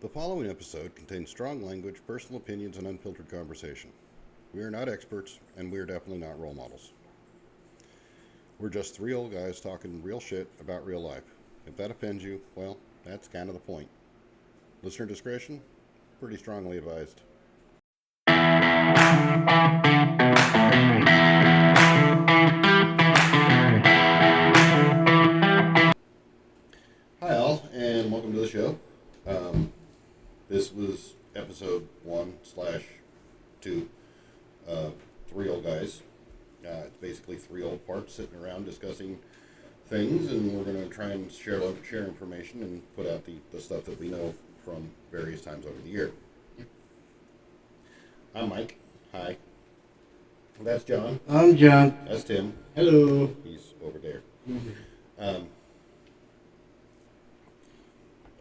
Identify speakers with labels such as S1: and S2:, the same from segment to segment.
S1: The following episode contains strong language, personal opinions, and unfiltered conversation. We are not experts, and we are definitely not role models. We're just three old guys talking real shit about real life. If that offends you, well, that's kind of the point. Listener discretion? Pretty strongly advised. Hi, all, and welcome to the show. This was episode 1/2 of Three Old Guys. It's basically three old parts sitting around discussing things, and we're going to try and share information and put out the stuff that we know from various times over the year. I'm Mike. Hi. That's John.
S2: I'm John.
S1: That's Tim.
S2: Hello.
S1: He's over there.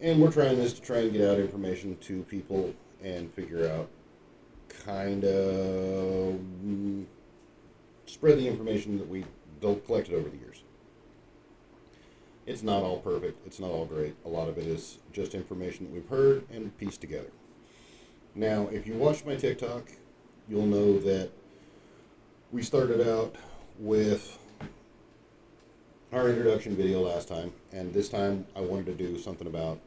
S1: And we're trying this to try and get out information to people and figure out kind of spread the information that we collected over the years. It's not all perfect. It's not all great. A lot of it is just information that we've heard and pieced together. Now, if you watched my TikTok, you'll know that we started out with our introduction video last time, and this time I wanted to do something about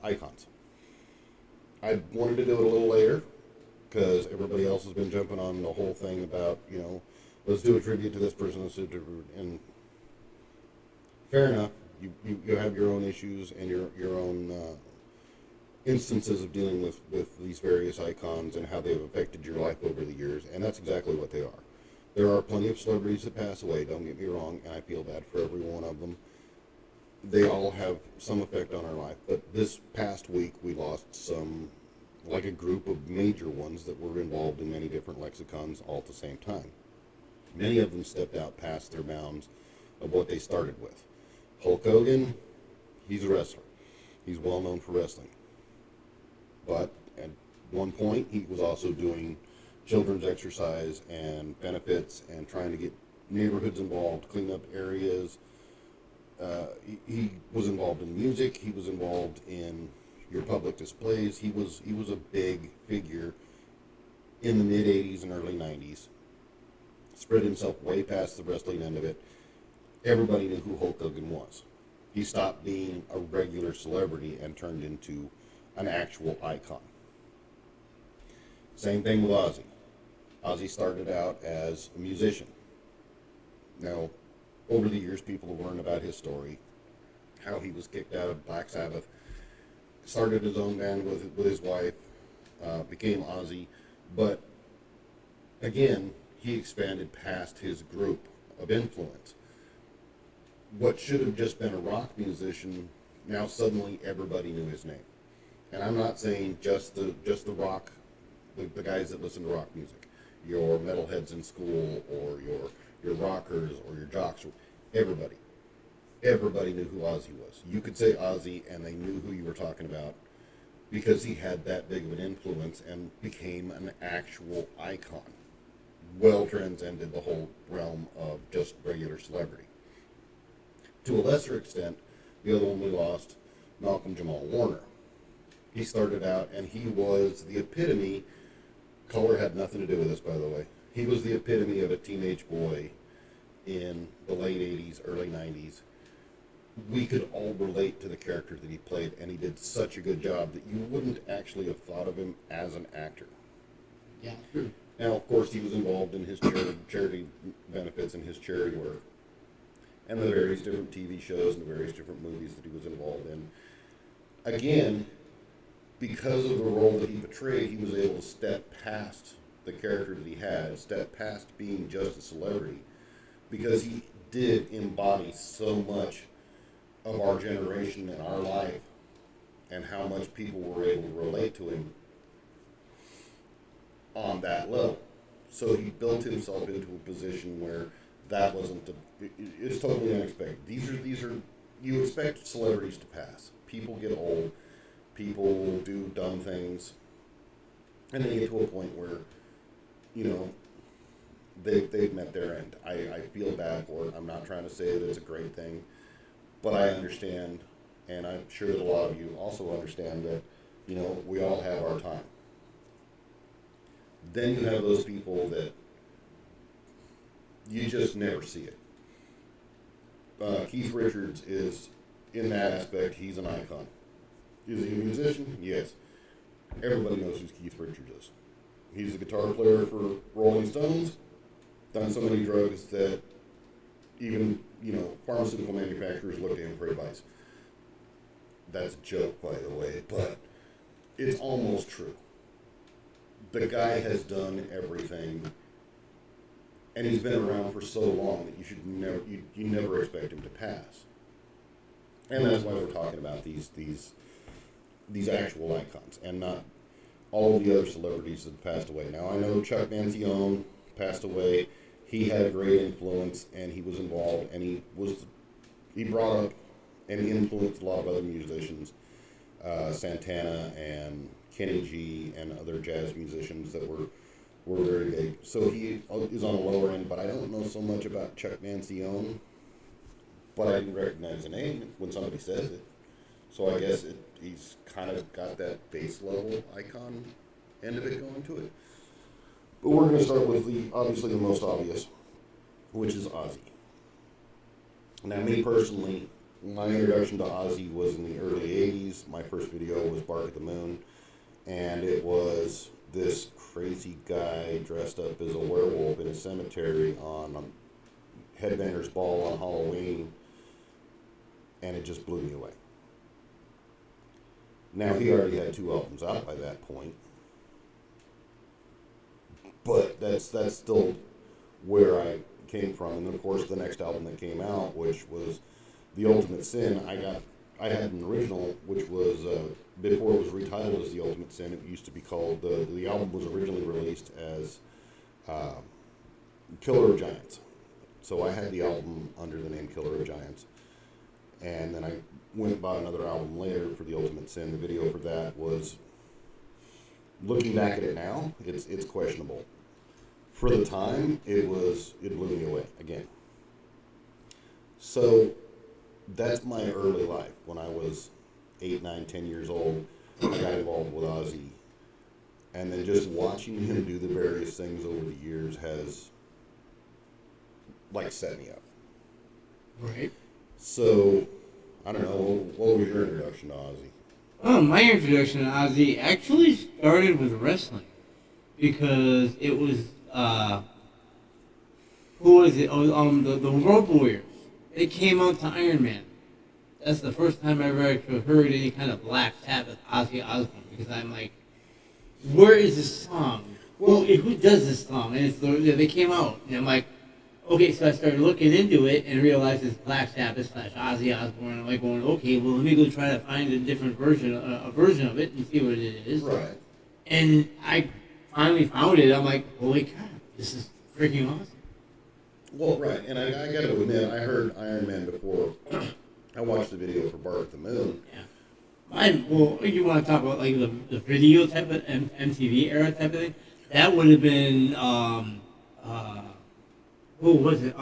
S1: icons. I wanted to do it a little later because everybody else has been jumping on the whole thing about, let's do a tribute to this person, and fair enough. You have your own issues and your own instances of dealing with these various icons and how they've affected your life over the years, and that's exactly what they are. There are plenty of celebrities that pass away, don't get me wrong, and I feel bad for every one of them. They all have some effect on our life, but this past week we lost a group of major ones that were involved in many different lexicons all at the same time. Many of them stepped out past their bounds of what they started with. Hulk Hogan, he's a wrestler. He's well known for wrestling. But at one point, he was also doing children's exercise and benefits and trying to get neighborhoods involved, clean up areas. He was involved in music. He was involved in your public displays. He was a big figure in the mid 80s and early 90s. Spread himself way past the wrestling end of it. Everybody knew who Hulk Hogan was. He stopped being a regular celebrity and turned into an actual icon. Same thing with Ozzy. Ozzy started out as a musician. Now, over the years, people have learned about his story, how he was kicked out of Black Sabbath, started his own band with his wife, became Ozzy, but again, he expanded past his group of influence. What should have just been a rock musician, now suddenly everybody knew his name. And I'm not saying just the rock, the guys that listen to rock music, your metalheads in school, or your rockers, or your jocks, everybody. Everybody knew who Ozzy was. You could say Ozzy and they knew who you were talking about because he had that big of an influence and became an actual icon. Well transcended the whole realm of just regular celebrity. To a lesser extent, the other one we lost, Malcolm Jamal Warner. He started out and he was the epitome. Color had nothing to do with this, by the way. He was the epitome of a teenage boy in the late 80s, early 90s. We could all relate to the character that he played, and he did such a good job that you wouldn't actually have thought of him as an actor.
S2: Yeah.
S1: Now, of course, he was involved in his charity benefits and his charity work, and the various different TV shows and the various different movies that he was involved in. Again, because of the role that he portrayed, he was able to step past the character that he had, step past being just a celebrity, because he did embody so much of our generation and our life and how much people were able to relate to him on that level. So he built himself into a position where that wasn't it's totally unexpected. These are you expect celebrities to pass. People get old, people do dumb things, and they get to a point where, they've met their end. I feel bad for it. I'm not trying to say that it's a great thing, but I understand, and I'm sure that a lot of you also understand that You know, we all have our time. Then you have those people that you just never see it. Keith Richards is, in that aspect, he's an icon. Is he a musician? Yes. Everybody knows who Keith Richards is. He's a guitar player for Rolling Stones, done so many drugs that even, you know, pharmaceutical manufacturers look at him for advice. That's a joke, by the way, but it's almost true. The guy has done everything, and he's been around for so long that you should never, you never expect him to pass. And that's why we're talking about these actual icons, and not all of the other celebrities that passed away. Now, I know Chuck Mangione passed away. He had a great influence, and he was involved, and he brought up and influenced a lot of other musicians, Santana and Kenny G and other jazz musicians that were very big. So he is on the lower end, but I don't know so much about Chuck Mangione, but I can recognize the name when somebody says it. So I guess he's kind of got that base level icon end of it going to it. But we're going to start with obviously the most obvious, which is Ozzy. Now, me personally, my introduction to Ozzy was in the early 80s. My first video was Bark at the Moon, and it was this crazy guy dressed up as a werewolf in a cemetery on Headbangers Ball on Halloween, and it just blew me away. Now, he already had 2 albums out by that point, but that's still where I came from. And of course, the next album that came out, which was The Ultimate Sin, I had an original, which was before it was retitled as The Ultimate Sin. It used to be called the album was originally released as Killer of Giants. So I had the album under the name Killer of Giants, and then I went and bought another album later for The Ultimate Sin. The video for that was, looking back at it now, it's questionable. For the time, it blew me away again. So that's my early life. When I was 8, 9, 10 years old, I got involved with Ozzy, and then just watching him do the various things over the years has set me up.
S2: Right.
S1: So I don't know, what was your introduction to Ozzy?
S2: My introduction to Ozzy actually started with wrestling, because it was who was it? Oh, the Road Warriors. They came out to Iron Man. That's the first time I ever actually heard any kind of Black Sabbath Ozzy Osbourne, because I'm like, where is this song? Well, who does this song? And they came out, and I'm like, okay, so I started looking into it and realized it's Black Sabbath / Ozzy Osbourne. I'm like going, okay, well, let me go try to find a different version of it and see what it is.
S1: Right.
S2: And I finally found it. I'm like, holy cow, this is freaking awesome.
S1: Well, right, and I got to admit, I heard Iron Man before. I watched the video for Bark at the Moon.
S2: Yeah. Well, you want to talk about like the video type of MTV era type of thing? That would have been who was it?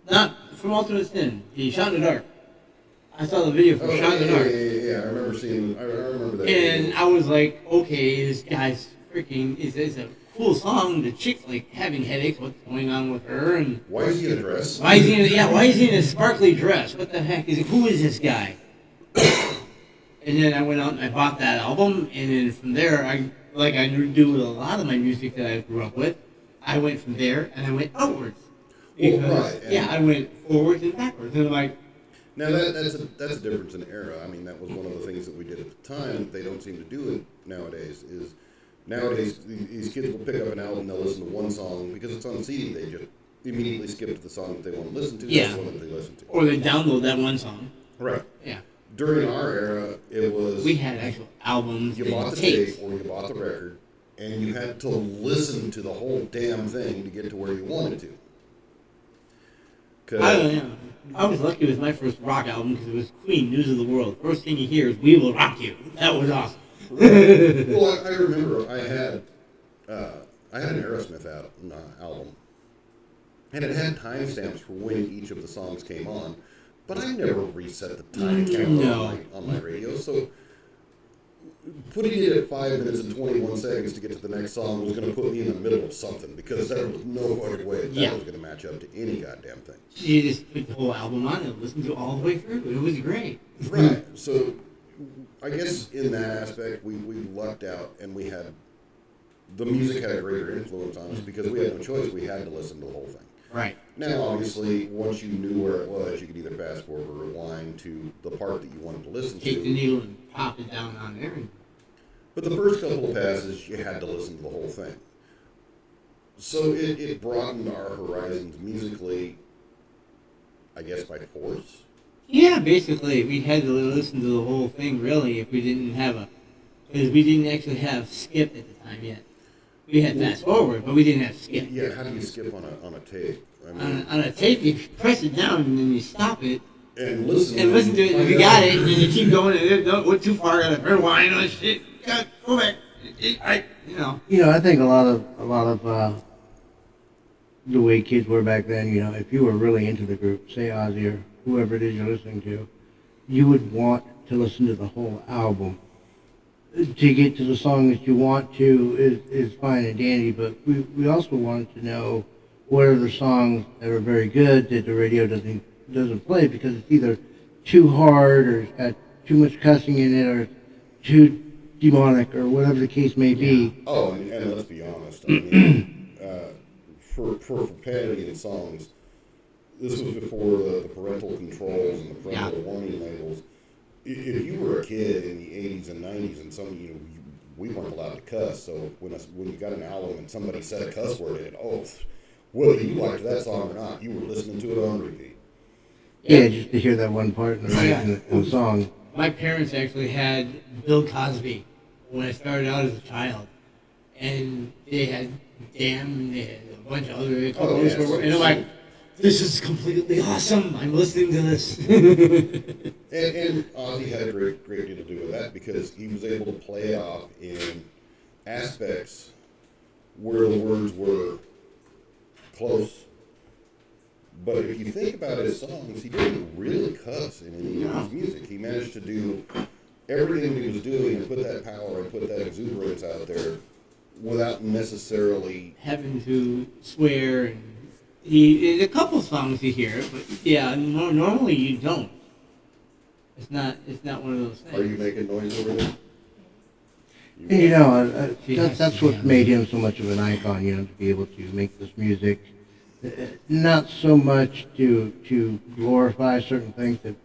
S2: Not From Ultimate Sin. The Shot in the Dark. I saw the video for Shot in the Dark.
S1: Yeah, I remember seeing. I remember that.
S2: And
S1: video.
S2: I was like, okay, this guy's freaking. It's a cool song. The chick's like having headaches. What's going on with her? And
S1: why is he in a dress?
S2: why is he in a sparkly dress? What the heck is it? Who is this guy? And then I went out and I bought that album, and then from there, I do with a lot of my music that I grew up with. I went from there and I went outwards. Because, I went forwards and backwards. And I'm like,
S1: now that's a difference in era. I mean, that was one of the things that we did at the time that they don't seem to do it nowadays. Nowadays these kids will pick up an album, they'll listen to one song because it's on CD. They just immediately skip to the song that they want to listen to.
S2: Yeah.
S1: That's the one that they listen to.
S2: Or they download that one song.
S1: Right.
S2: Yeah.
S1: During our era, it was
S2: we had actual albums.
S1: You bought the tape or you bought the record, and you had to listen to the whole damn thing to get to where you wanted to.
S2: I was lucky with my first rock album because it was Queen, News of the World. First thing you hear is "We Will Rock You." That was awesome.
S1: Well, I remember I had an Aerosmith album, and it had timestamps for when each of the songs came on. But I never reset the time counter
S2: No.
S1: on my radio, so putting it at 5 minutes and 21 seconds to get to the next song was going to put me in the middle of something, because there was no fucking way that
S2: Yeah.
S1: was going to match up to any goddamn thing.
S2: You just put the whole album on and listened to it all the way through. It was great.
S1: Right. So I guess in that aspect, we lucked out, and we had the music had a greater influence on us because we had no choice. We had to listen to the whole thing.
S2: Right.
S1: Now, obviously, once you knew where it was, you could either fast forward or rewind to the part that you wanted to listen
S2: Take the
S1: to.
S2: needle and pop it down on there. And
S1: But the first couple of passes, you had to listen to the whole thing. So it broadened our horizons musically, I guess, by force.
S2: yeah, basically, we had to listen to the whole thing, really, if we didn't have because we didn't actually have skip at the time yet. We had fast forward, but we didn't have skip.
S1: Yeah, how do you skip on a tape? I
S2: On a tape, you press it down and then you stop it
S1: and listen.
S2: and listen to it. If you got it, and then you keep going, and it don't go too far, gotta rewind on shit. Gotta go back.
S3: I think a lot of the way kids were back then, if you were really into the group, say Ozzy or whoever it is you're listening to, you would want to listen to the whole album. To get to the song that you want to is fine and dandy, but we also wanted to know what are the songs that are very good that the radio doesn't play because it's either too hard or it's got too much cussing in it or it's too demonic or whatever the case may be.
S1: Oh, and let's be honest. I mean, for profanity in songs, this was before the parental controls and the parental warning labels. If you were a kid in the 80s and 90s, and we weren't allowed to cuss, so when you got an album and somebody said a cuss word in it, whether you liked that song or not, you were listening to it on repeat.
S3: Yeah, just to hear that one part in the song.
S2: My parents actually had Bill Cosby when I started out as a child, and they had Damn, and they had a bunch of other
S1: yes.
S2: and I'm like, this is completely awesome. I'm listening to this.
S1: And Ozzy had a great deal to do with that because he was able to play it off in aspects where the words were close. But if you think about his songs, he didn't really cuss in any of his music. He managed to do everything he was doing and put that power and put that exuberance out there without necessarily
S2: having to swear. And there's a couple songs you hear, but yeah, normally you don't. It's not one of those things.
S1: Are you making noise over there?
S3: And, that's what made him so much of an icon, to be able to make this music. Not so much to glorify certain things that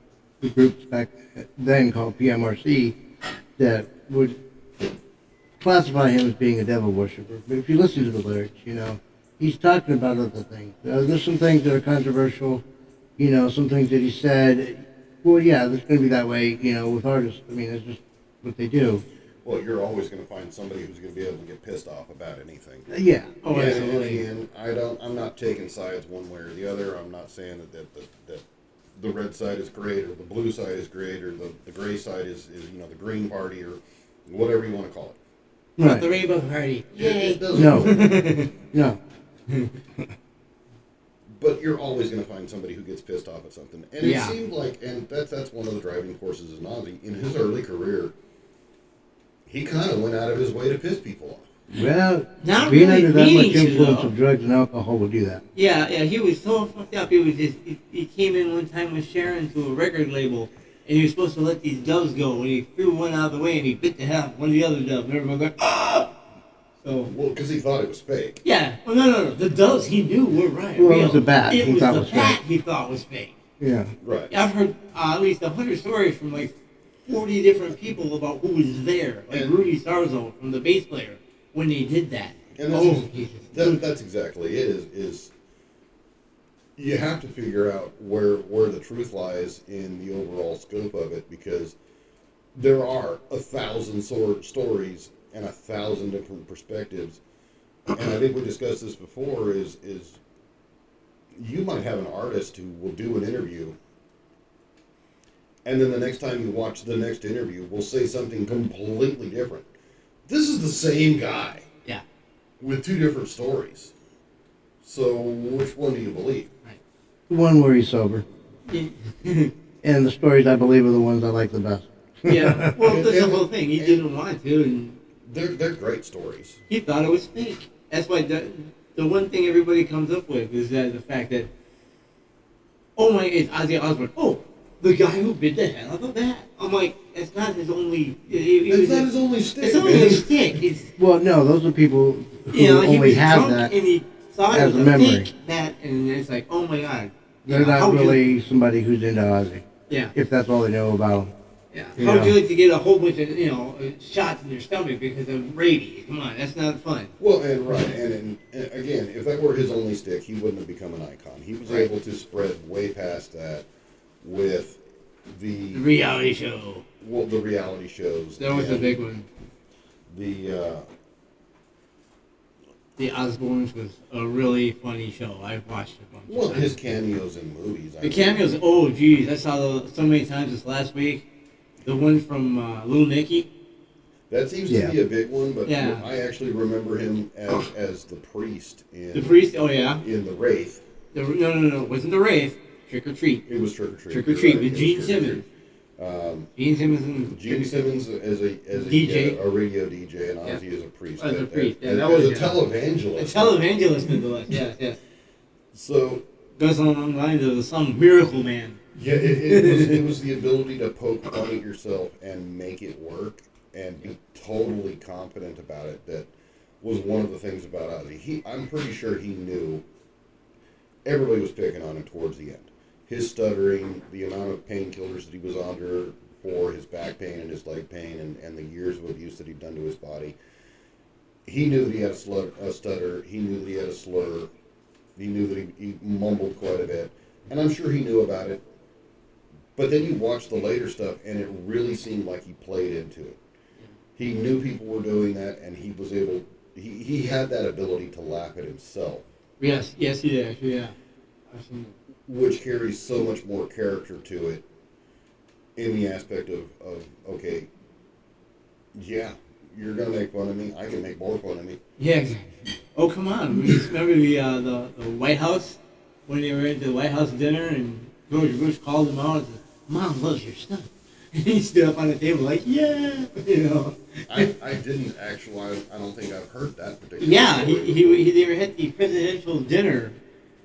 S3: the groups back then called PMRC that would classify him as being a devil worshiper. But if you listen to the lyrics, he's talking about other things. There's some things that are controversial, some things that he said. Well, yeah, it's going to be that way, with artists. I mean, it's just what they do.
S1: Well, you're always going to find somebody who's going to be able to get pissed off about anything.
S3: Yeah.
S2: Oh,
S1: And
S2: absolutely.
S1: again, I'm not taking sides one way or the other. I'm not saying that the red side is great or the blue side is great or the gray side is the green party or whatever you want to call it.
S2: Not the Rainbow Party. Yay.
S1: It doesn't.
S3: No.
S1: But you're always going to find somebody who gets pissed off at something. And it seemed like, and that's one of the driving forces in Ozzy. In his early career, he kind of went out of his way to piss people off.
S3: Well,
S2: Not
S3: being
S2: really
S3: under that much
S2: meaning to,
S3: influence
S2: though.
S3: of drugs and alcohol will do that.
S2: Yeah, he was so fucked up. He came in one time with Sharon to a record label, and he was supposed to let these doves go, and he threw one out of the way, and he bit the head off one of the other doves, and everyone was like, ah! So,
S1: Well, because he thought it was fake.
S2: yeah. Oh, no. The doves he knew were right.
S3: Well, it
S2: real.
S3: was the bat
S2: It
S3: he
S2: was
S3: thought
S2: the
S3: was
S2: bat
S3: fake.
S2: he thought was fake.
S3: Yeah.
S1: Right.
S2: I've heard at least 100 stories from like 40 different people about who was there, like
S1: And-
S2: Rudy Sarzo from the bass player when they did that.
S1: And
S2: Jesus.
S1: that's exactly it. Is you have to figure out where the truth lies in the overall scope of it, because there are 1,000 stories and 1,000 different perspectives. And I think we discussed this before. Is you might have an artist who will do an interview, and then the next time you watch the next interview, will say something completely different. This is the same guy
S2: Yeah.
S1: with two different stories. So which one do you believe?
S3: The one where he's sober.
S2: Right.
S3: And the stories I believe are the ones I like the best.
S2: Yeah. Well, that's the whole thing. He didn't want to, and
S1: They're great stories.
S2: he thought it was fake. That's why the one thing everybody comes up with is that the fact that, oh my, it's Ozzy Osbourne. Oh, the guy who bit the head off of that. I'm like, it's not his only.
S1: It's not his only stick.
S2: It's only
S1: man.
S2: a stick. It's,
S3: Well, no, those are people who
S2: he
S3: only
S2: was
S3: have
S2: drunk
S3: that.
S2: and he thought
S3: as
S2: it was
S3: a
S2: a
S3: memory.
S2: fake that, and it's like, oh my god.
S3: They're
S2: how
S3: not
S2: would you-
S3: really somebody who's into Ozzy,
S2: Yeah.
S3: if that's all they know about him.
S2: Yeah.
S3: You
S2: How would you
S3: know.
S2: like to get a whole bunch of shots in your stomach because of rabies? Come on, that's not fun.
S1: Well, and right, and again, if that were his only stick, he wouldn't have become an icon. He was
S2: Right.
S1: able to spread way past that with
S2: The reality show.
S1: the reality shows.
S2: That was a
S1: and
S2: big one.
S1: The
S2: The Osbournes was a really funny show. I've watched it a bunch
S1: well,
S2: of times.
S1: his cameos in movies.
S2: The cameos, oh geez, I saw so many times this last week. The one from Little Nicky.
S1: That seems
S3: Yeah.
S1: to be a big one, but
S2: Yeah.
S1: I actually remember him as the priest in
S2: The priest, oh yeah.
S1: in the Wraith.
S2: No, it wasn't the Wraith. Trick or Treat.
S1: It was Trick or Treat.
S2: Trick or
S1: You're
S2: Treat
S1: right,
S2: with
S1: it was
S2: Gene
S1: Trick or
S2: Simmons.
S1: Treat.
S2: Gene Simmons and
S1: Gene Simmons as a
S2: DJ.
S1: A radio DJ, and
S2: Yeah.
S1: Ozzy as a priest.
S2: As a priest, yeah,
S1: as,
S2: that
S1: as
S2: was-
S1: a televangelist.
S2: A televangelist, nonetheless. Yes.
S1: So
S2: Goes along the lines of some miracle man.
S1: yeah, it was the ability to poke fun at yourself and make it work and be totally confident about it. That was one of the things about Ozzy. I'm pretty sure he knew everybody was picking on him towards the end. His stuttering, the amount of painkillers that he was under for his back pain and his leg pain, and the years of abuse that he'd done to his body. He knew that he had a stutter. He knew that he had a slur. He knew that he mumbled quite a bit. And I'm sure he knew about it. But then you watch the later stuff, and it really seemed like he played into it. He knew people were doing that, and he was able. He had that ability to laugh at himself,
S2: Yes, he did actually. Yeah. I've seen it.
S1: which carries so much more character to it. In the aspect of okay, yeah, you're gonna make fun of me. I can make more fun of me.
S2: Yeah, exactly. Oh, come on. Remember the White House? When they were at the White House dinner and George Bush called him out and said, Mom loves your stuff. And he stood up on the table like, yeah,
S1: I didn't actually. I don't think I've heard that particular.
S2: Yeah,
S1: story.
S2: they were at the presidential dinner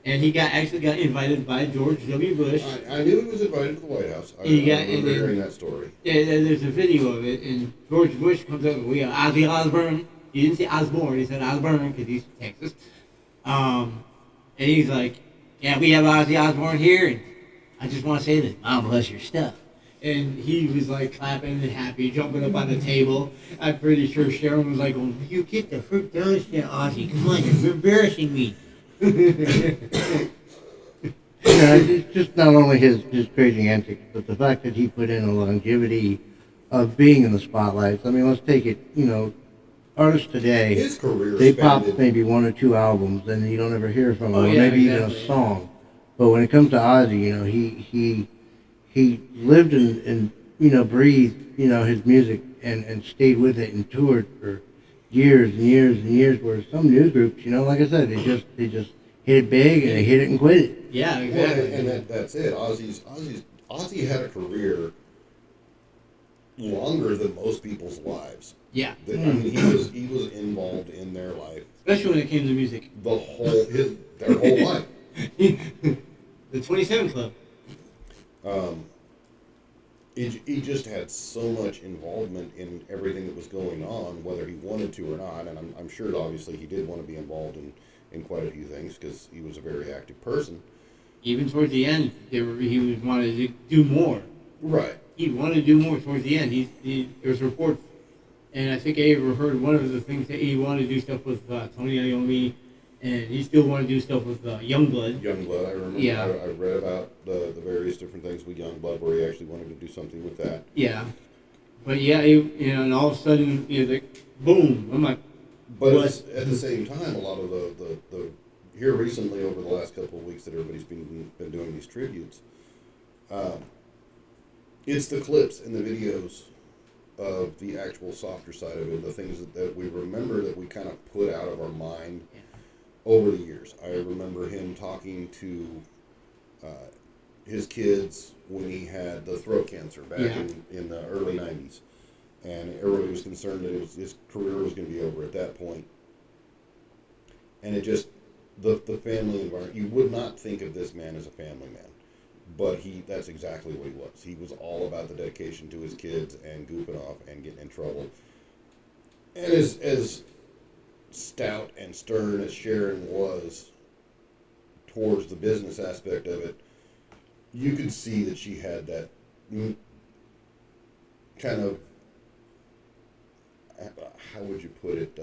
S2: and he actually got invited by George W. Bush.
S1: I knew he was invited to the White House. I
S2: Yeah,
S1: remember
S2: and then-
S1: hearing that story.
S2: Yeah, there's a video of it, and George Bush comes up with, we are Ozzy Osbourne. He didn't say Osbourne, he said Osbourne because he's from Texas. And he's like, yeah, we have Ozzy Osbourne here, and I just want to say this, Mom bless your stuff. And he was like clapping and happy, jumping up on the table. I'm pretty sure Sharon was like, "Will you get the fruit down, Ozzy? Come on, you're embarrassing me."
S3: Yeah, it's just not only his crazy antics, but the fact that he put in a longevity of being in the spotlights. I mean, let's take it, artists today,
S1: His career
S3: they pop
S1: spanned-
S3: maybe one or two albums and you don't ever hear from them,
S2: Oh,
S3: or
S2: yeah,
S3: maybe even
S2: exactly.
S3: a song. But when it comes to Ozzy, he lived and breathed, his music and stayed with it and toured for years and years and years, where some news groups, like I said, they just hit it big and they hit it and quit it.
S2: Yeah,
S1: Well,
S2: exactly.
S1: and that's it. Ozzy had a career longer than most people's lives.
S2: Yeah,
S1: I mean, he was involved in their life
S2: especially when it came to music.
S1: their whole life.
S2: The 27 Club.
S1: He just had so much involvement in everything that was going on, whether he wanted to or not. And I'm sure, obviously, he did want to be involved in quite a few things because he was a very active person.
S2: Even towards the end, he would want to do more.
S1: Right.
S2: He wanted to do more towards the end. There's reports, and I think I overheard one of the things that he wanted to do stuff with Tony Iommi, and he still wanted to do stuff with Youngblood.
S1: Youngblood, I remember.
S2: Yeah.
S1: I read about the various different things with Youngblood where he actually wanted to do something with that.
S2: Yeah, but yeah, and all of a sudden, boom! I'm like,
S1: But
S2: What?
S1: at the same time, a lot of the here recently over the last couple of weeks that everybody's been doing these tributes, it's the clips and the videos of the actual softer side of it, the things that we remember that we kind of put out of our mind over the years. I remember him talking to his kids when he had the throat cancer back
S2: Yeah.
S1: in the early 90s. And everybody was concerned that his career was going to be over at that point. And it just, the family environment, you would not think of this man as a family man. But that's exactly what he was. He was all about the dedication to his kids and goofing off and getting in trouble. And as stout and stern as Sharon was towards the business aspect of it, you could see that she had that kind of, how would you put it,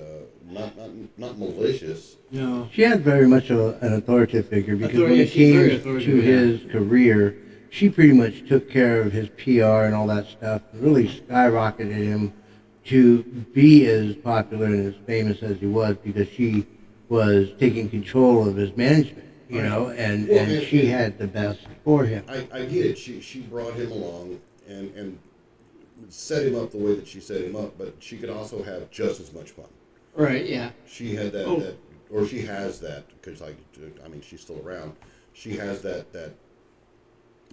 S1: not malicious.
S2: No.
S3: She had very much an authoritative figure because when it
S2: She's very
S3: came
S2: authoritative,
S3: to
S2: yeah.
S3: his career, she pretty much took care of his PR and all that stuff, really skyrocketed him to be as popular and as famous as he was because she was taking control of his management, you know, and she had the best for him.
S1: I get it. She brought him along and set him up the way that she set him up, but she could also have just as much fun.
S2: Right, yeah.
S1: She had that,
S2: Oh.
S1: that or she has that, because I mean, she's still around. She has that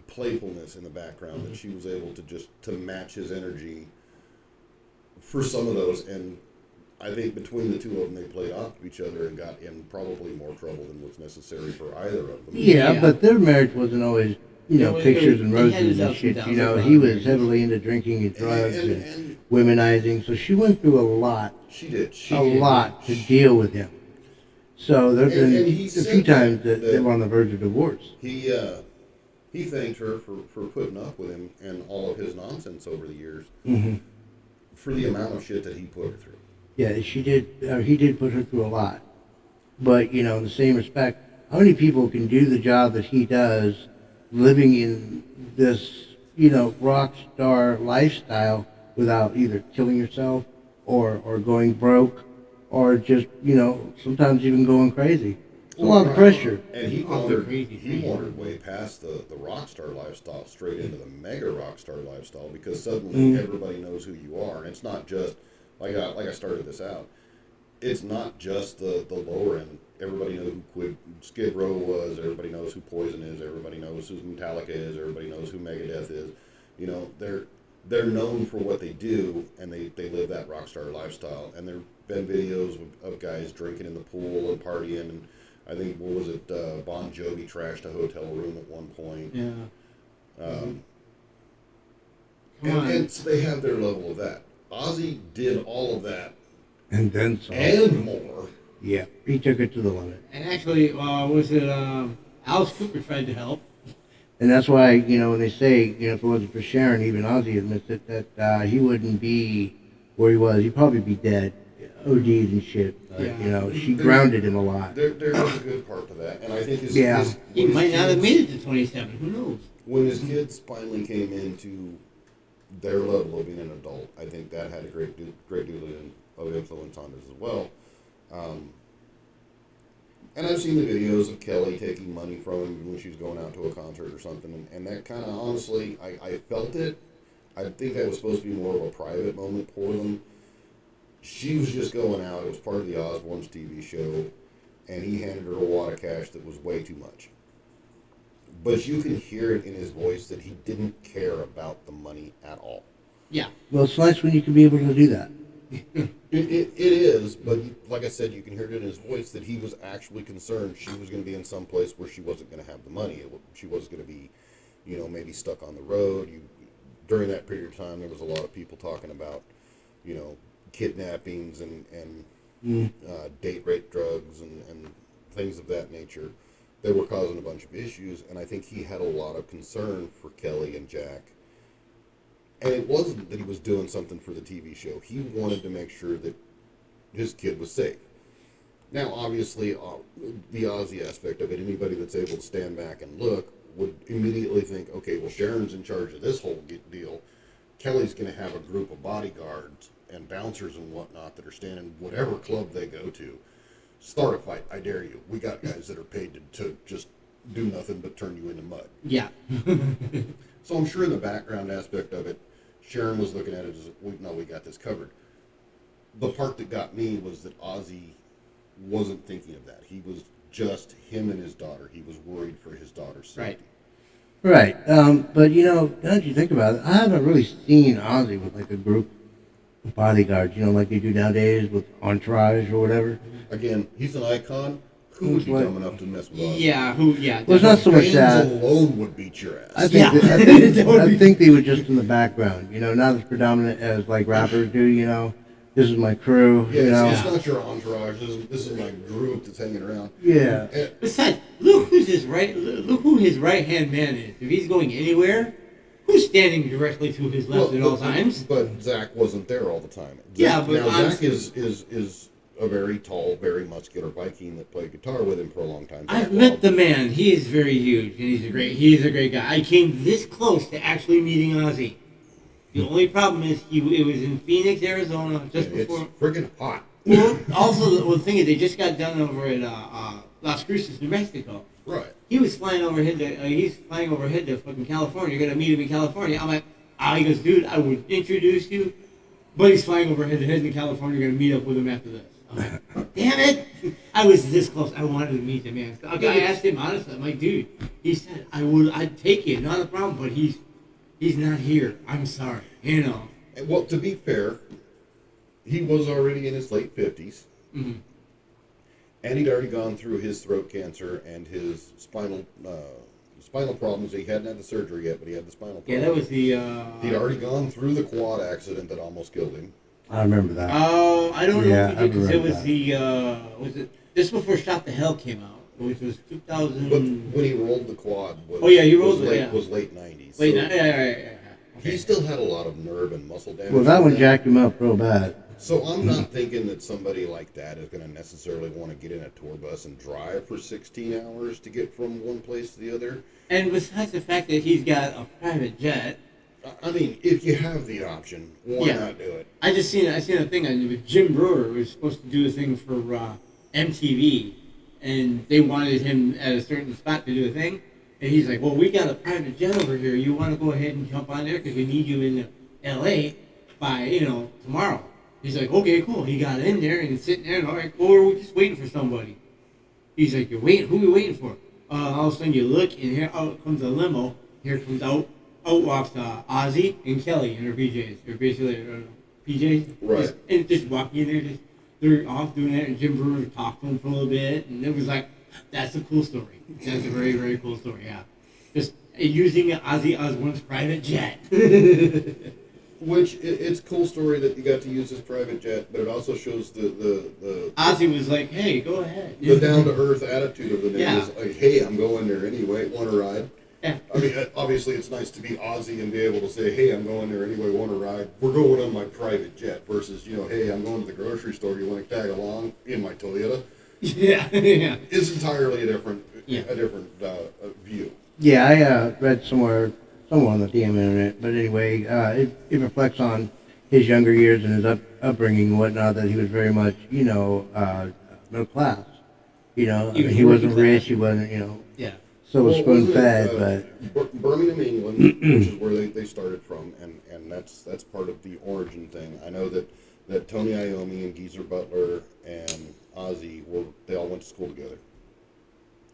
S1: playfulness in the background that she was able to just to match his energy for some of those, and I think between the two of them, they played off of each other and got in probably more trouble than was necessary for either of them.
S3: Yeah,
S2: Yeah.
S3: but their marriage wasn't always, you know,
S2: It was-
S3: pictures and
S2: they had
S3: roses
S2: his
S3: and
S2: ups
S3: shit.
S2: and
S3: You
S2: downs
S3: know,
S2: with
S3: he was
S2: marriages.
S3: heavily into drinking and drugs
S1: And-
S3: and
S1: and-
S3: womanizing, so she went through a lot
S1: She did.
S3: a lot to deal with him. So there's
S1: And-
S3: been
S1: and he
S3: a
S1: said
S3: few times
S1: that-
S3: that they were on the verge of divorce.
S1: He thanked her for putting up with him and all of his nonsense over the years for the amount of shit that he put her through.
S3: Yeah, she did. He did put her through a lot. But you know, in the same respect, how many people can do the job that he does, living in this rock star lifestyle without either killing yourself or going broke or just sometimes even going crazy? It's a lot of pressure.
S1: And he
S2: Oh,
S1: wandered,
S2: crazy,
S1: he
S2: crazy.
S1: wandered way past the rock star lifestyle straight into the mega rock star lifestyle because suddenly everybody knows who you are. And it's not just, like I started this out, it's not just the lower end. Everybody knows who Skid Row was, everybody knows who Poison is, everybody knows who Metallica is, everybody knows who Megadeth is. You know, they're known for what they do, and they live that rock star lifestyle. And there have been videos of guys drinking in the pool and partying, and I think, what was it, Bon Jovi trashed a hotel room at one point.
S2: Yeah.
S1: Um,
S2: Come on.
S1: and so they have their level of that. Ozzy did all of that
S3: And then some.
S1: and more.
S3: Yeah, he took it to the limit.
S2: And actually, was it Alice Cooper tried to help?
S3: And that's why, when they say, if it wasn't for Sharon, even Ozzy admits it, that he wouldn't be where he was. He'd probably be dead, OD'd and shit. But,
S2: Yeah.
S3: she grounded him a lot.
S1: There is a good part to that, and I think his
S3: Yeah.
S2: He
S1: when his
S2: might not have
S1: kids-
S2: made it to 27. Who knows?
S1: When his kids finally came into their level of being an adult, I think that had a great deal of influence on it as well. And I've seen the videos of Kelly taking money from him when she's going out to a concert or something, and that kind of, honestly, I felt it. I think that was supposed to be more of a private moment for them. She was just going out. It was part of the Osbournes TV show, and he handed her a wad of cash that was way too much. But you can hear it in his voice that he didn't care about the money at all.
S2: Yeah.
S3: Well, it's nice when you can be able to do that.
S1: It is, but like I said, you can hear it in his voice that he was actually concerned she was going to be in some place where she wasn't going to have the money. She was going to be, maybe stuck on the road. During that period of time, there was a lot of people talking about, kidnappings and date rape drugs and things of that nature that were causing a bunch of issues. And I think he had a lot of concern for Kelly and Jack. And it wasn't that he was doing something for the TV show. He wanted to make sure that his kid was safe. Now, obviously, the Ozzy aspect of it, anybody that's able to stand back and look would immediately think, okay, well, Sharon's in charge of this whole deal. Kelly's going to have a group of bodyguards and bouncers and whatnot that are standing whatever club they go to. Start a fight. I dare you. We got guys that are paid to just do nothing but turn you into mud.
S2: Yeah.
S1: So I'm sure in the background aspect of it, Sharon was looking at it as, we got this covered. The part that got me was that Ozzy wasn't thinking of that. He was just him and his daughter. He was worried for his daughter's safety.
S3: Right. But now that you think about it, I haven't really seen Ozzy with like a group of bodyguards, like they do nowadays with Entourage or whatever.
S1: Again, he's an icon. Who would be dumb enough to mess with Ozzy?
S2: Yeah,
S3: Well, it's not so much
S1: Fans
S3: that.
S1: alone would beat your ass.
S3: I think, I think they were just in the background, not as predominant as like rappers do, this is my crew,
S1: Yeah, it's not your entourage. This is my group that's hanging around.
S3: Yeah.
S2: Besides, look who his right hand man is. If he's going anywhere, who's standing directly to his left at all times?
S1: But Zach wasn't there all the time.
S2: Yeah, but
S1: Zach is a very tall, very muscular Viking that played guitar with him for a long time.
S2: I've met the man. He is very huge, and he's a great guy. I came this close to actually meeting Ozzy. The only problem is it was in Phoenix, Arizona, just before.
S1: It's freaking hot.
S2: Well, also, the thing is, they just got done over at Las Cruces, New Mexico.
S1: Right.
S2: He was flying overhead to fucking California. You're gonna meet him in California. I'm like, he goes, dude, I would introduce you, but he's flying overhead to head in California. You're gonna meet up with him after this. I'm like, damn it! I was this close. I wanted to meet the man. I asked him honestly. I'm like, dude. He said, I'd take it, not a problem. But he's not here. I'm sorry.
S1: Well, to be fair, he was already in his late 50s.
S2: Mm-hmm.
S1: And he'd already gone through his throat cancer and his spinal problems. He hadn't had the surgery yet, but he had the spinal problem.
S2: Yeah, that was the.
S1: He'd already gone through the quad accident that almost killed him.
S3: I remember that.
S2: Oh, I don't know
S3: Yeah,
S2: if he did, because it was
S3: that.
S2: was it just before Shot to Hell came out, which was 2000.
S1: But when he rolled the quad was,
S2: he rolled it, yeah.
S1: was late 90s.
S2: Wait,
S1: so
S2: yeah.
S1: he still had a lot of nerve and muscle damage.
S3: Well, that
S1: from
S3: one jacked him up real bad.
S1: So I'm not thinking that somebody like that is going to necessarily want to get in a tour bus and drive for 16 hours to get from one place to the other.
S2: And besides the fact that he's got a private jet,
S1: I mean, if you have the option, why not do it?
S2: I seen a thing with Jim Brewer was supposed to do a thing for MTV, and they wanted him at a certain spot to do a thing, and he's like, well, we got a private jet over here. You want to go ahead and jump on there because we need you in L.A. by tomorrow. He's like, okay, cool. He got in there and sitting there, and all right, well, we're just waiting for somebody. He's like, who are you waiting for? All of a sudden you look, and here out comes a limo. Here comes out walks Ozzy and Kelly in her PJs. Or basically PJs.
S1: Right.
S2: Just walking in there, they're off doing that, and Jim Brewer talked to him for a little bit, and it was like, that's a cool story. That's a very, very cool story, yeah. Just using Ozzy Osbourne's private jet.
S1: Which, it's a cool story that you got to use this private jet, but it also shows the
S2: Ozzy was like, hey, go ahead.
S1: the down-to-earth attitude of the name.
S2: Yeah.
S1: Is like, hey, I'm going there anyway, want to ride?
S2: Yeah.
S1: I mean, obviously it's nice to be Ozzy and be able to say, hey, I'm going there anyway, want to ride? We're going on my private jet versus, hey, I'm going to the grocery store, you want to tag along in my Toyota?
S2: Yeah.
S1: It's entirely a different view.
S3: Yeah, I read somewhere on the damn internet, but anyway, it reflects on his younger years and his upbringing and whatnot, that he was very much, middle class. I mean, he wasn't rich, he wasn't,
S2: Yeah.
S3: silver spoon fed, but
S1: Birmingham, England, which is where they started from, and that's part of the origin thing. I know that Tony Iommi and Geezer Butler and Ozzy they all went to school together.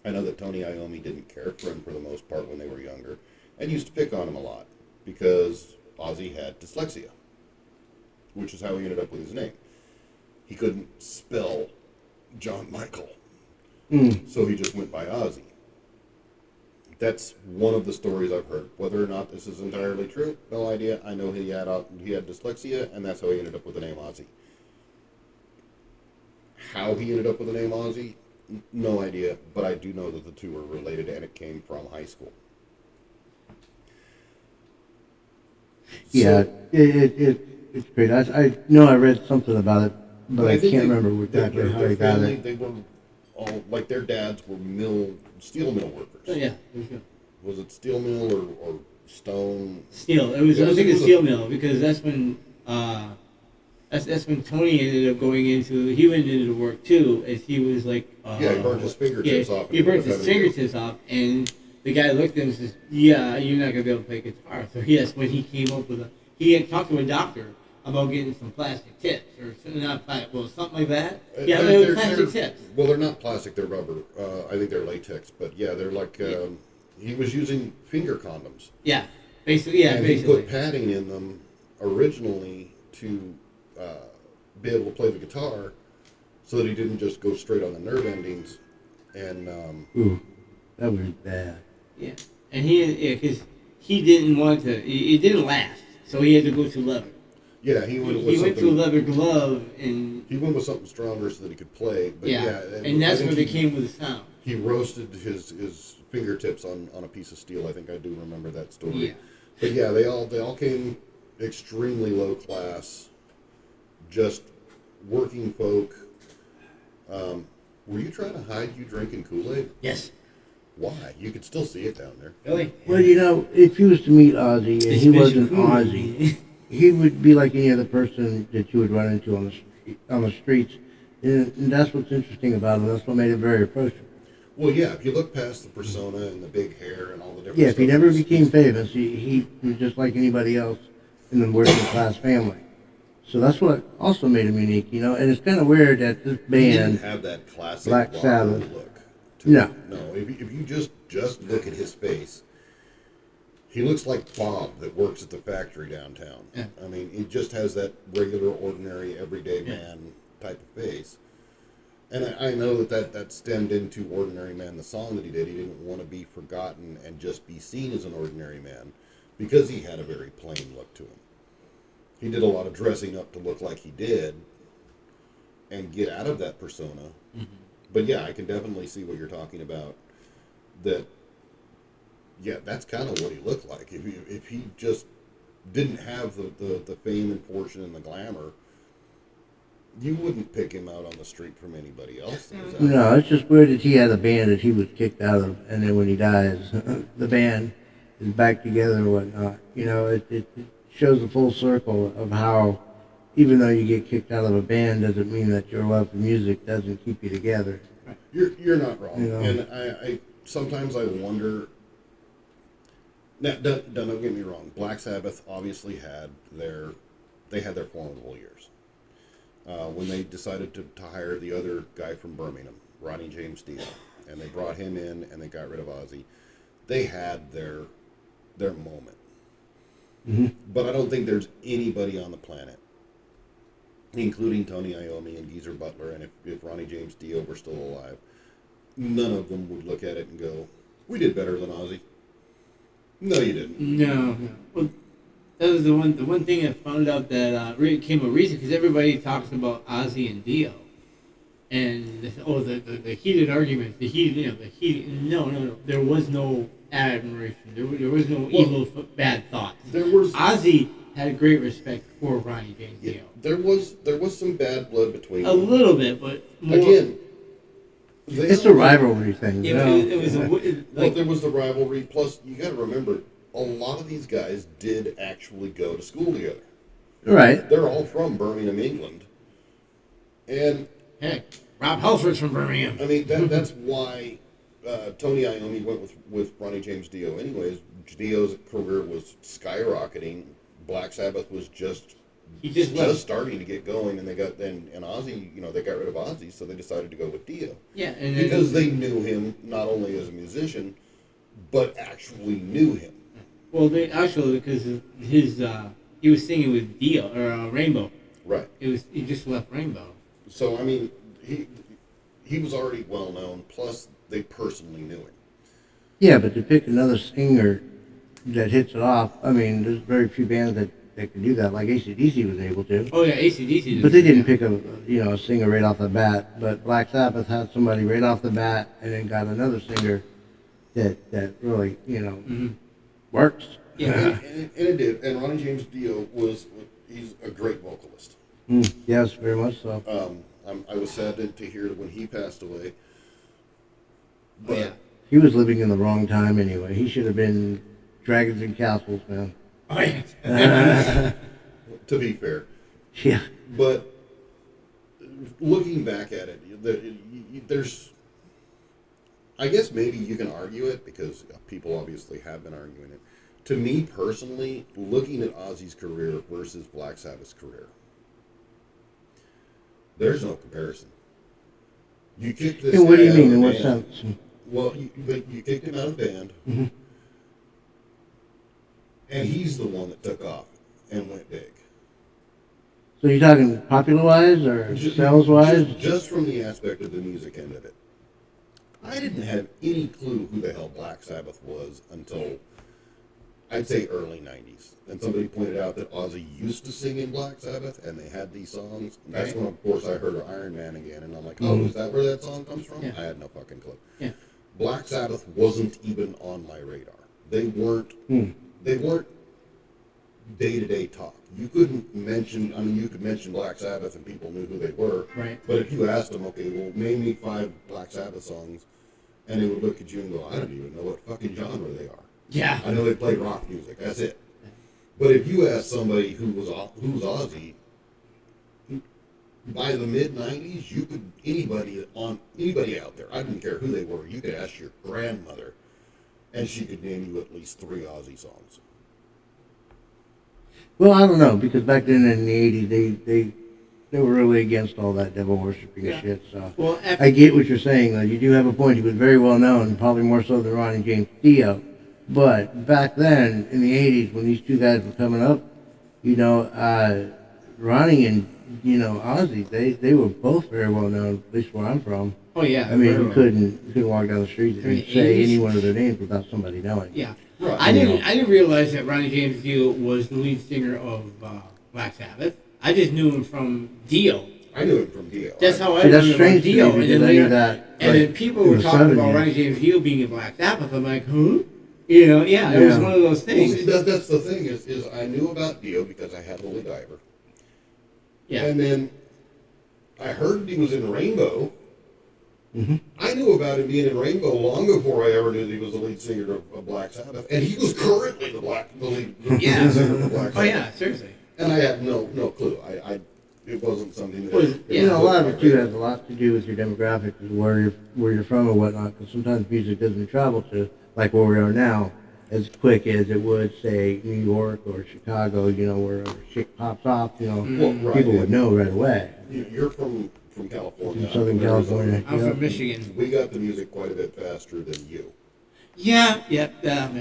S1: I know that Tony Iommi didn't care for him for the most part when they were younger, and used to pick on him a lot because Ozzy had dyslexia, which is how he ended up with his name. He couldn't spell John Michael, so he just went by Ozzy. That's one of the stories I've heard. Whether or not this is entirely true, no idea. I know he had dyslexia, and that's how he ended up with the name Ozzy. How he ended up with the name Ozzy, no idea, but I do know that the two are related, and it came from high school.
S3: yeah, it's great. I know I read something about it, but I can't remember exactly how he got it.
S1: They were all, like, their dads were steel mill workers.
S2: Oh, yeah. There you go.
S1: Was it steel mill or stone?
S2: Steel. It was.
S1: Yeah,
S2: I was thinking
S1: it was
S2: steel mill because that's when. That's when Tony ended up going into. He went into work too, as he was like.
S1: He burnt his fingertips off.
S2: He burnt his fingertips off, and the guy looked at him and says, "Yeah, you're not gonna be able to play guitar." So that's when he came up with he had talked to a doctor about getting some plastic tips or not plastic, well, something like that.
S1: Uh,
S2: Yeah,
S1: they're-
S2: they were
S1: they're-
S2: plastic
S1: they're-
S2: tips.
S1: Well, they're not plastic; they're rubber. I think they're latex, but yeah, they're like he was using finger condoms.
S2: Yeah, basically. Yeah,
S1: and
S2: basically.
S1: he put padding in them originally to be able to play the guitar, so that he didn't just go straight on the nerve endings. And
S3: Ooh, that was bad.
S2: Yeah, and because he didn't want to. It didn't last, so he had to go to leather.
S1: yeah, he went with
S2: He went to a
S1: something.
S2: leather glove, and
S1: He went with something stronger so that he could play. But
S2: yeah,
S1: yeah,
S2: and that's
S1: I think
S2: where they
S1: he-
S2: came with the sound.
S1: He roasted his fingertips on a piece of steel. I think I do remember that story.
S2: Yeah.
S1: But yeah, they all came extremely low class, just working folk. Were you trying to hide you drinking Kool-Aid?
S2: Yes.
S1: Why? You could still see it down there.
S2: Really?
S3: Well, you know, if you was to meet Ozzy and he wasn't
S2: Ozzy.
S3: Ozzy, he would be like any other person that you would run into on the streets. And that's what's interesting about him. That's what made it very approachable.
S1: Well, yeah. If you look past the persona and the big hair and all the different.
S3: Yeah, if he
S1: stuff,
S3: never
S1: he's-
S3: became famous, he was just like anybody else in the working class family. So that's what also made him unique, you know. And it's kind of weird that this
S1: He didn't
S3: band,
S1: have that classic
S3: Black
S1: rock
S3: Sabbath.
S1: look.
S3: No.
S1: No. If you just look at his face, he looks like Bob that works at the factory downtown.
S2: Yeah.
S1: I mean, he just has that regular, ordinary, everyday
S2: Yeah.
S1: man type of face. And I know that stemmed into Ordinary Man, the song that he did. He didn't want to be forgotten and just be seen as an ordinary man because he had a very plain look to him. He did a lot of dressing up to look like he did and get out of that persona.
S2: Mm-hmm.
S1: But yeah, I can definitely see what you're talking about. That, yeah, that's kind of what he looked like. If he just didn't have the fame and fortune and the glamour, you wouldn't pick him out on the street from anybody else. That was out there.
S3: no, it's just weird that he had a band that he was kicked out of, and then when he dies, the band is back together and whatnot. You know, it shows the full circle of how, even though you get kicked out of a band, doesn't mean that your love for music doesn't keep you together.
S1: You're not wrong.
S3: You know.
S1: And I sometimes I wonder. Now, don't get me wrong. Black Sabbath obviously had their formidable years. When they decided to hire the other guy from Birmingham, Ronnie James Dio, and they brought him in and they got rid of Ozzy, they had their moment.
S3: Mm-hmm.
S1: But I don't think there's anybody on the planet, including Tony Iommi and Geezer Butler, and if Ronnie James Dio were still alive, none of them would look at it and go, "We did better than Ozzy." No, you didn't.
S2: No. Well, that was the one thing I found out that came a reason because everybody talks about Ozzy and Dio, and the heated arguments, the heat. No. There was no admiration. There was no evil, bad thoughts.
S1: There was
S2: Ozzy had great respect for Ronnie James Dio.
S1: there was some bad blood between
S2: A
S1: them.
S2: little bit, but more.
S1: Again,
S3: It's a rivalry thing, you know.
S2: It was
S1: Well,
S2: like
S1: there was the rivalry. Plus, you got to remember, a lot of these guys did actually go to school together.
S3: Right.
S1: They're all from Birmingham, England, and
S2: heck, Rob Halford's from Birmingham.
S1: I mean that's why Tony Iommi went with Ronnie James Dio. Anyways, Dio's career was skyrocketing. Black Sabbath was just
S2: He just left.
S1: starting to get going, and they got and Ozzy, they got rid of Ozzy, so they decided to go with Dio
S2: Yeah, and
S1: because they knew him not only as a musician, but actually knew him.
S2: well, they actually because his he was singing with Dio or Rainbow.
S1: Right.
S2: He just left Rainbow.
S1: So I mean, he was already well known. Plus, they personally knew him.
S3: Yeah, but to pick another singer that hits it off, I mean, there's very few bands that can do that, like AC/DC was able to.
S2: Oh yeah, AC/DC.
S3: But they didn't pick a singer right off the bat. But Black Sabbath had somebody right off the bat, and then got another singer that really works.
S2: Yeah.
S1: And it did. And Ronnie James Dio he's a great vocalist.
S3: Yes, very much so.
S1: I was sad to hear when he passed away.
S2: Oh,
S1: But
S2: yeah.
S3: He was living in the wrong time anyway. He should have been Dragons and Castles, man.
S2: Oh yeah.
S1: to be fair,
S3: Yeah.
S1: but looking back at it, there's, I guess maybe you can argue it because people obviously have been arguing it. To me personally, looking at Ozzy's career versus Black Sabbath's career, there's no comparison. You kicked this
S3: And what do you
S1: guy
S3: mean?
S1: out
S3: In
S1: of
S3: what
S1: the band.
S3: sense?
S1: Well, you kicked him out of the band,
S3: Mhm.
S1: and he's the one that took off and went big.
S3: So you're talking popular wise or sales wise?
S1: Just from the aspect of the music end of it. I didn't have any clue who the hell Black Sabbath was until, I'd say, early 90s. And somebody pointed out that Ozzy used to sing in Black Sabbath, and they had these songs. And that's when, of course, I heard of Iron Man again, and I'm like, oh, is that where that song comes from?
S2: Yeah.
S1: I had no fucking clue.
S2: Yeah.
S1: Black Sabbath wasn't even on my radar. They weren't day-to-day talk. You couldn't mention, you could mention Black Sabbath and people knew who they were.
S2: Right.
S1: But if you asked them, okay, well, name me 5 Black Sabbath songs, and they would look at you and go, I don't even know what fucking genre they are.
S2: Yeah.
S1: I know they play rock music. That's it. But if you ask somebody who's Ozzy, by the mid '90s, you could anybody out there. I didn't care who they were. You could ask your grandmother, and she could name you at least 3 Ozzy songs.
S3: Well, I don't know, because back then in the 80s, they were really against all that devil worshipping shit. So
S2: Well,
S3: I get what you're saying, though. You do have a point. He was very well known, probably more so than Ronnie James Dio. But back then, in the 80s, when these two guys were coming up, Ronnie and, Ozzy, they were both very well known, at least where I'm from.
S2: Oh yeah.
S3: I mean,
S2: very
S3: you
S2: well.
S3: couldn't walk down the street
S2: I mean,
S3: and say
S2: 80s?
S3: any one of their names without somebody knowing.
S2: Yeah.
S1: Right.
S2: I didn't realize that Ronnie James Dio was the lead singer of Black Sabbath. I just knew him from Dio.
S1: I knew him from Dio.
S2: That's how I
S3: See, that's
S2: learned about
S3: strange to me
S2: Dio. And
S3: because
S2: then
S3: I knew
S2: later,
S3: that.
S2: and then people
S3: in
S2: were
S3: the
S2: talking about
S3: 70s.
S2: Ronnie James Dio being in Black Sabbath. I'm like, huh? It was
S3: Yeah.
S2: one of those
S1: Well,
S2: things.
S1: see, that's the thing is I knew about Dio because I had Holy Diver.
S2: Yeah.
S1: And then I heard he was in Rainbow.
S3: Mm-hmm.
S1: I knew about him being in Rainbow long before I ever knew that he was the lead singer of Black Sabbath, and he was currently the lead
S2: Yeah.
S1: singer of Black Sabbath.
S2: Oh yeah, seriously.
S1: And I had no clue. It wasn't something that.
S2: Was-
S3: A lot of it too has a lot to do with your demographics, and where you're from and whatnot. Because sometimes music doesn't travel to like where we are now as quick as it would say New York or Chicago. Where shit pops off.
S1: Well, right.
S3: People would know right away.
S1: You're from California.
S3: From Southern
S1: I'm from Arizona.
S3: California.
S2: I'm
S3: Yep.
S2: from Michigan.
S1: We got the music quite a bit faster than you.
S2: Yeah.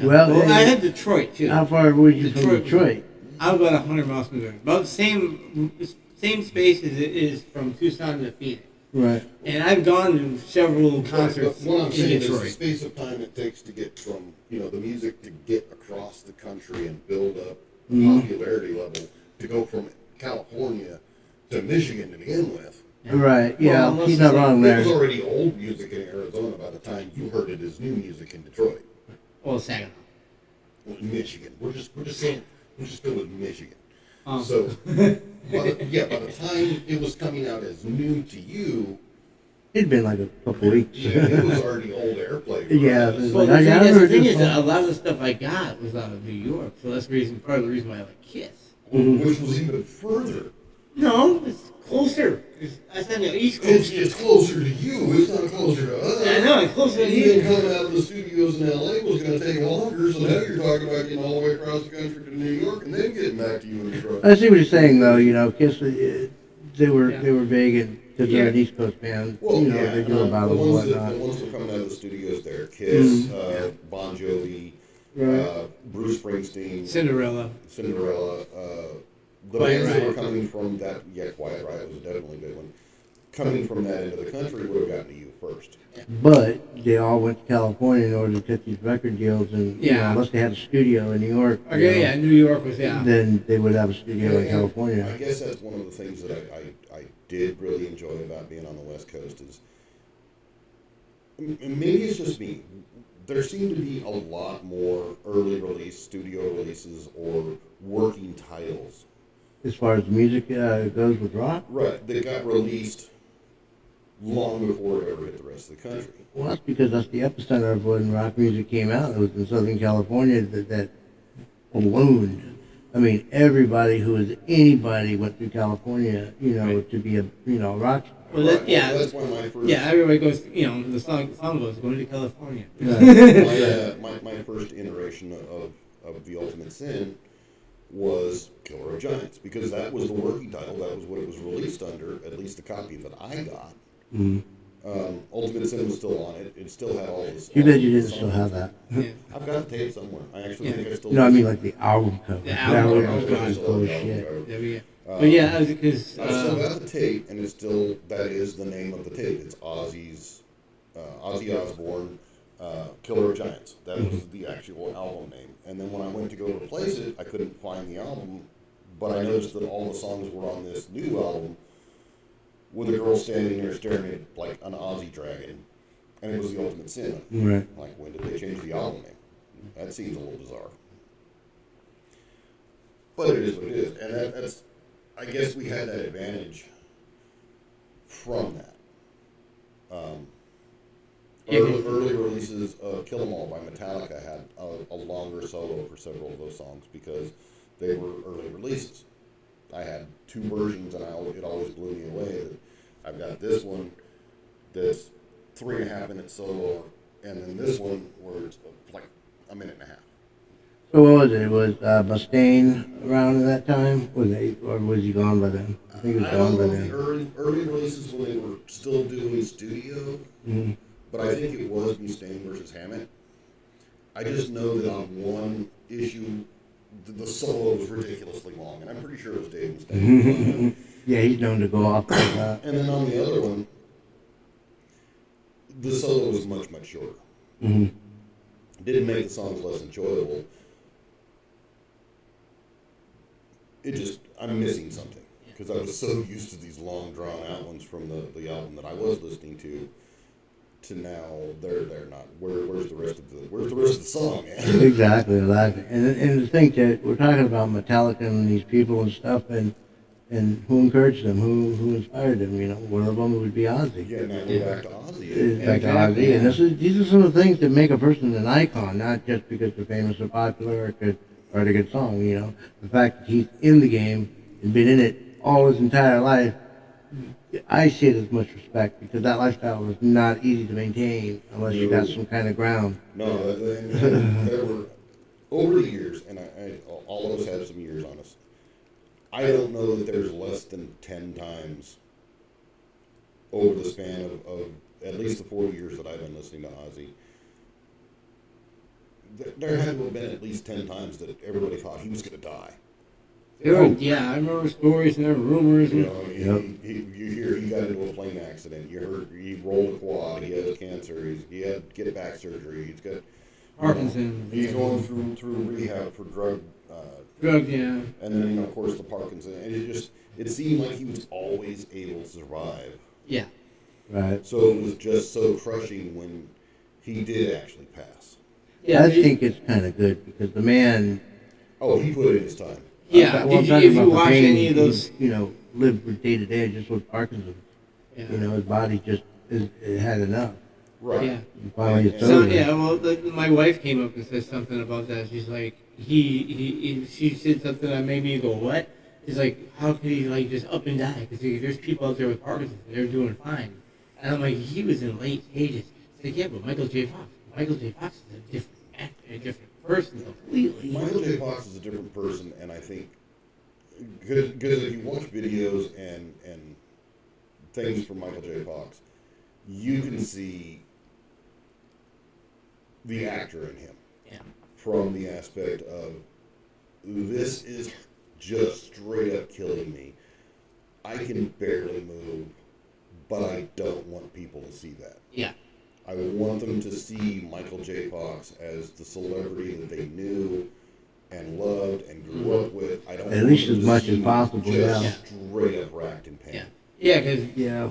S3: Well,
S2: I had Detroit too.
S3: How far were you from
S2: Detroit.
S3: Detroit?
S2: I'm about 100 miles from there. About the same space as it is from Tucson to Phoenix.
S3: Right.
S2: And I've gone to several concerts
S1: But what I'm
S2: in
S1: saying is the
S2: Detroit.
S1: space of time it takes to get from the music to get across the country and build up
S3: Mm-hmm.
S1: popularity level to go from California to Michigan to begin with.
S3: Right. Yeah.
S2: almost
S3: He's
S2: the
S3: not
S2: same.
S3: wrong
S1: It was
S3: there.
S1: already old music in Arizona by the time you heard it as new music in Detroit.
S2: Well, Saginaw.
S1: Michigan. We're just saying we're just going with Michigan.
S2: Um,
S1: So by the time it was coming out as new to you,
S3: It'd been like a couple weeks.
S1: it was already old airplay. for
S3: Yeah,
S1: us.
S2: Well,
S3: I
S2: the
S3: heard
S2: thing
S3: this
S2: is, that a
S3: song.
S2: lot of the stuff I got was out of New York, so that's part of the reason why I like Kiss.
S1: Which was even further.
S2: No, it's closer. I said the East
S1: It's
S2: Coast.
S1: closer to you. It's not closer to us.
S2: I know, it's closer to
S1: And even
S2: you.
S1: coming out of the studios in LA was going to take longer. So now you're talking about getting all the way across the country to New York and then getting back to you in Detroit.
S3: I see what you're saying, though. Kiss, they were big, and because they're an
S2: Yeah.
S3: East Coast band,
S1: Well,
S3: they do about
S1: the
S3: them and
S1: ones
S3: whatnot.
S1: the ones that are coming out of the studios there, Kiss, Bon Jovi,
S3: Right.
S1: Bruce Springsteen,
S2: Cinderella.
S1: Cinderella, the
S2: Quiet
S1: bands that were
S2: Riot.
S1: coming from that, Quiet Riot was definitely a good one. Coming from that end of the country would have gotten to you first.
S3: But they all went to California in order to get these record deals, and
S2: Yeah.
S3: unless they had a studio in New York,
S2: Okay, yeah, New York was, yeah.
S3: then they would have a studio in
S1: And I
S3: California.
S1: guess that's one of the things that I did really enjoy about being on the West Coast is, maybe it's just me, there seemed to be a lot more early release, studio releases, or working titles.
S3: As far as music goes with rock,
S1: Right, that got released long before it ever hit the rest of the country.
S3: well, that's because that's the epicenter of when rock music came out. It was in Southern California that ballooned. I mean, everybody who was anybody went through California, to be a rock star.
S2: Well, that,
S1: Right,
S2: yeah.
S1: that's why my first,
S2: Yeah, everybody goes, the song goes, going to California.
S1: my first iteration of The Ultimate Sin was Killer of Giants, because that was the working title. That was what it was released under, at least the copy that I got.
S3: Mm-hmm.
S1: Ultimate Sin was still on it. It still had all this.
S3: Too
S1: all
S3: bad you
S1: the
S3: didn't still
S1: songs.
S3: have that.
S2: Yeah.
S1: I've got the tape somewhere. I actually think I still.
S3: No, I mean like the album cover.
S2: The
S3: That
S2: album
S3: was
S2: cover.
S3: fucking
S1: Still
S3: cool
S1: have
S3: as
S1: the album
S3: shit.
S1: cover.
S2: There we go. But yeah, because
S1: I've still got the tape, and it's still, that is the name of the tape. It's Ozzy Osbourne, Killer of Giants. That was the actual album name. And then when I went to go replace it, I couldn't find the album, but I noticed that all the songs were on this new album with a girl standing there staring at like an Ozzy dragon, and it was The Ultimate Sin.
S3: Right.
S1: Like, when did they change the album name? That seems a little bizarre. But it is what it is, and that's. I guess we had that advantage from that. Early releases of Kill 'Em All by Metallica had a longer solo for several of those songs because they were early releases. I had two versions, and it always blew me away that I've got this one that's 3.5 minutes solo, and then this one where it's like a minute and a half.
S3: So what was it? Was Mustaine around at that time? Or was he gone by then? I think he was
S1: I
S3: gone
S1: don't
S3: by
S1: know
S3: then.
S1: the early releases when they were still doing studio, but I think it was Mustaine versus Hammett. I just know that on one issue, the solo was ridiculously long, and I'm pretty sure it was Dave Mustaine.
S3: Yeah, he's known to go off like that.
S1: And then on the other one, the solo was much, much shorter.
S3: Mm-hmm.
S1: Didn't make the songs less enjoyable. I'm missing something because I was so used to these long, drawn out ones from the album that I was listening to now they're not. Where's the rest of the song, man?
S3: Exactly. And to think that we're talking about Metallica and these people and stuff, and who encouraged them, who inspired them. You know, one of them would be Ozzy.
S1: Yeah, now we're back to Ozzy.
S3: It's back to
S2: Exactly,
S3: Ozzy, and these are some of the things that make a person an icon, not just because they're famous or popular or could write a good song. You know, the fact that he's in the game and been in it all his entire life, I see it as much respect because that lifestyle was not easy to maintain unless you got some kind of ground.
S1: No, and there were over the years, and all of us have some years on us. I don't know that there's less than 10 times over the span of at least the 40 years that I've been listening to Ozzy. There had to have been at least 10 times that everybody thought he was going to die.
S2: Yeah, I remember stories and there were rumors.
S1: You
S2: And,
S1: know, you hear he got into a plane accident. You heard he rolled a quad. He has cancer. He had to get back surgery. He's got
S2: Parkinson's.
S1: He's going through rehab for drugs,
S2: yeah.
S1: and then of course the Parkinson. And it seemed like he was always able to survive.
S2: Yeah.
S3: Right.
S1: So it was just so crushing when he did actually pass.
S2: Yeah,
S3: I think it's kind of good because the man.
S1: Oh, he put in his time.
S2: Yeah,
S3: Well, I'm
S2: if
S3: talking
S2: you
S3: about the
S2: watch
S3: pain
S2: any of those,
S3: he, lived with day to day just with Parkinson's.
S2: yeah.
S3: You know, his body just it had enough.
S1: Right.
S2: Yeah.
S3: And finally, it's
S2: So
S3: over.
S2: yeah, well, my wife came up and said something about that. She's like, she said something that made me go, what? She's like, how could he like just up and die? Because there's people out there with Parkinson's, they're doing fine. And I'm like, he was in late stages. She's like, yeah, but Michael J. Fox is a different actor, a different person completely.
S1: Michael J. Fox is a different person, and I think because if you watch videos and things from Michael J. Fox, you can see the actor in him.
S2: Yeah.
S1: From the aspect of this is just straight up killing me. I can barely move, but I don't want people to see that.
S2: Yeah.
S1: I want them to see Michael J. Fox as the celebrity that they knew and loved and grew up with. I don't
S3: At
S1: want
S3: least
S1: them
S3: as
S1: to
S3: much
S1: see
S3: as possible,
S1: just
S3: yeah.
S1: straight up racked in pain.
S2: Yeah. Yeah, because
S3: Yeah.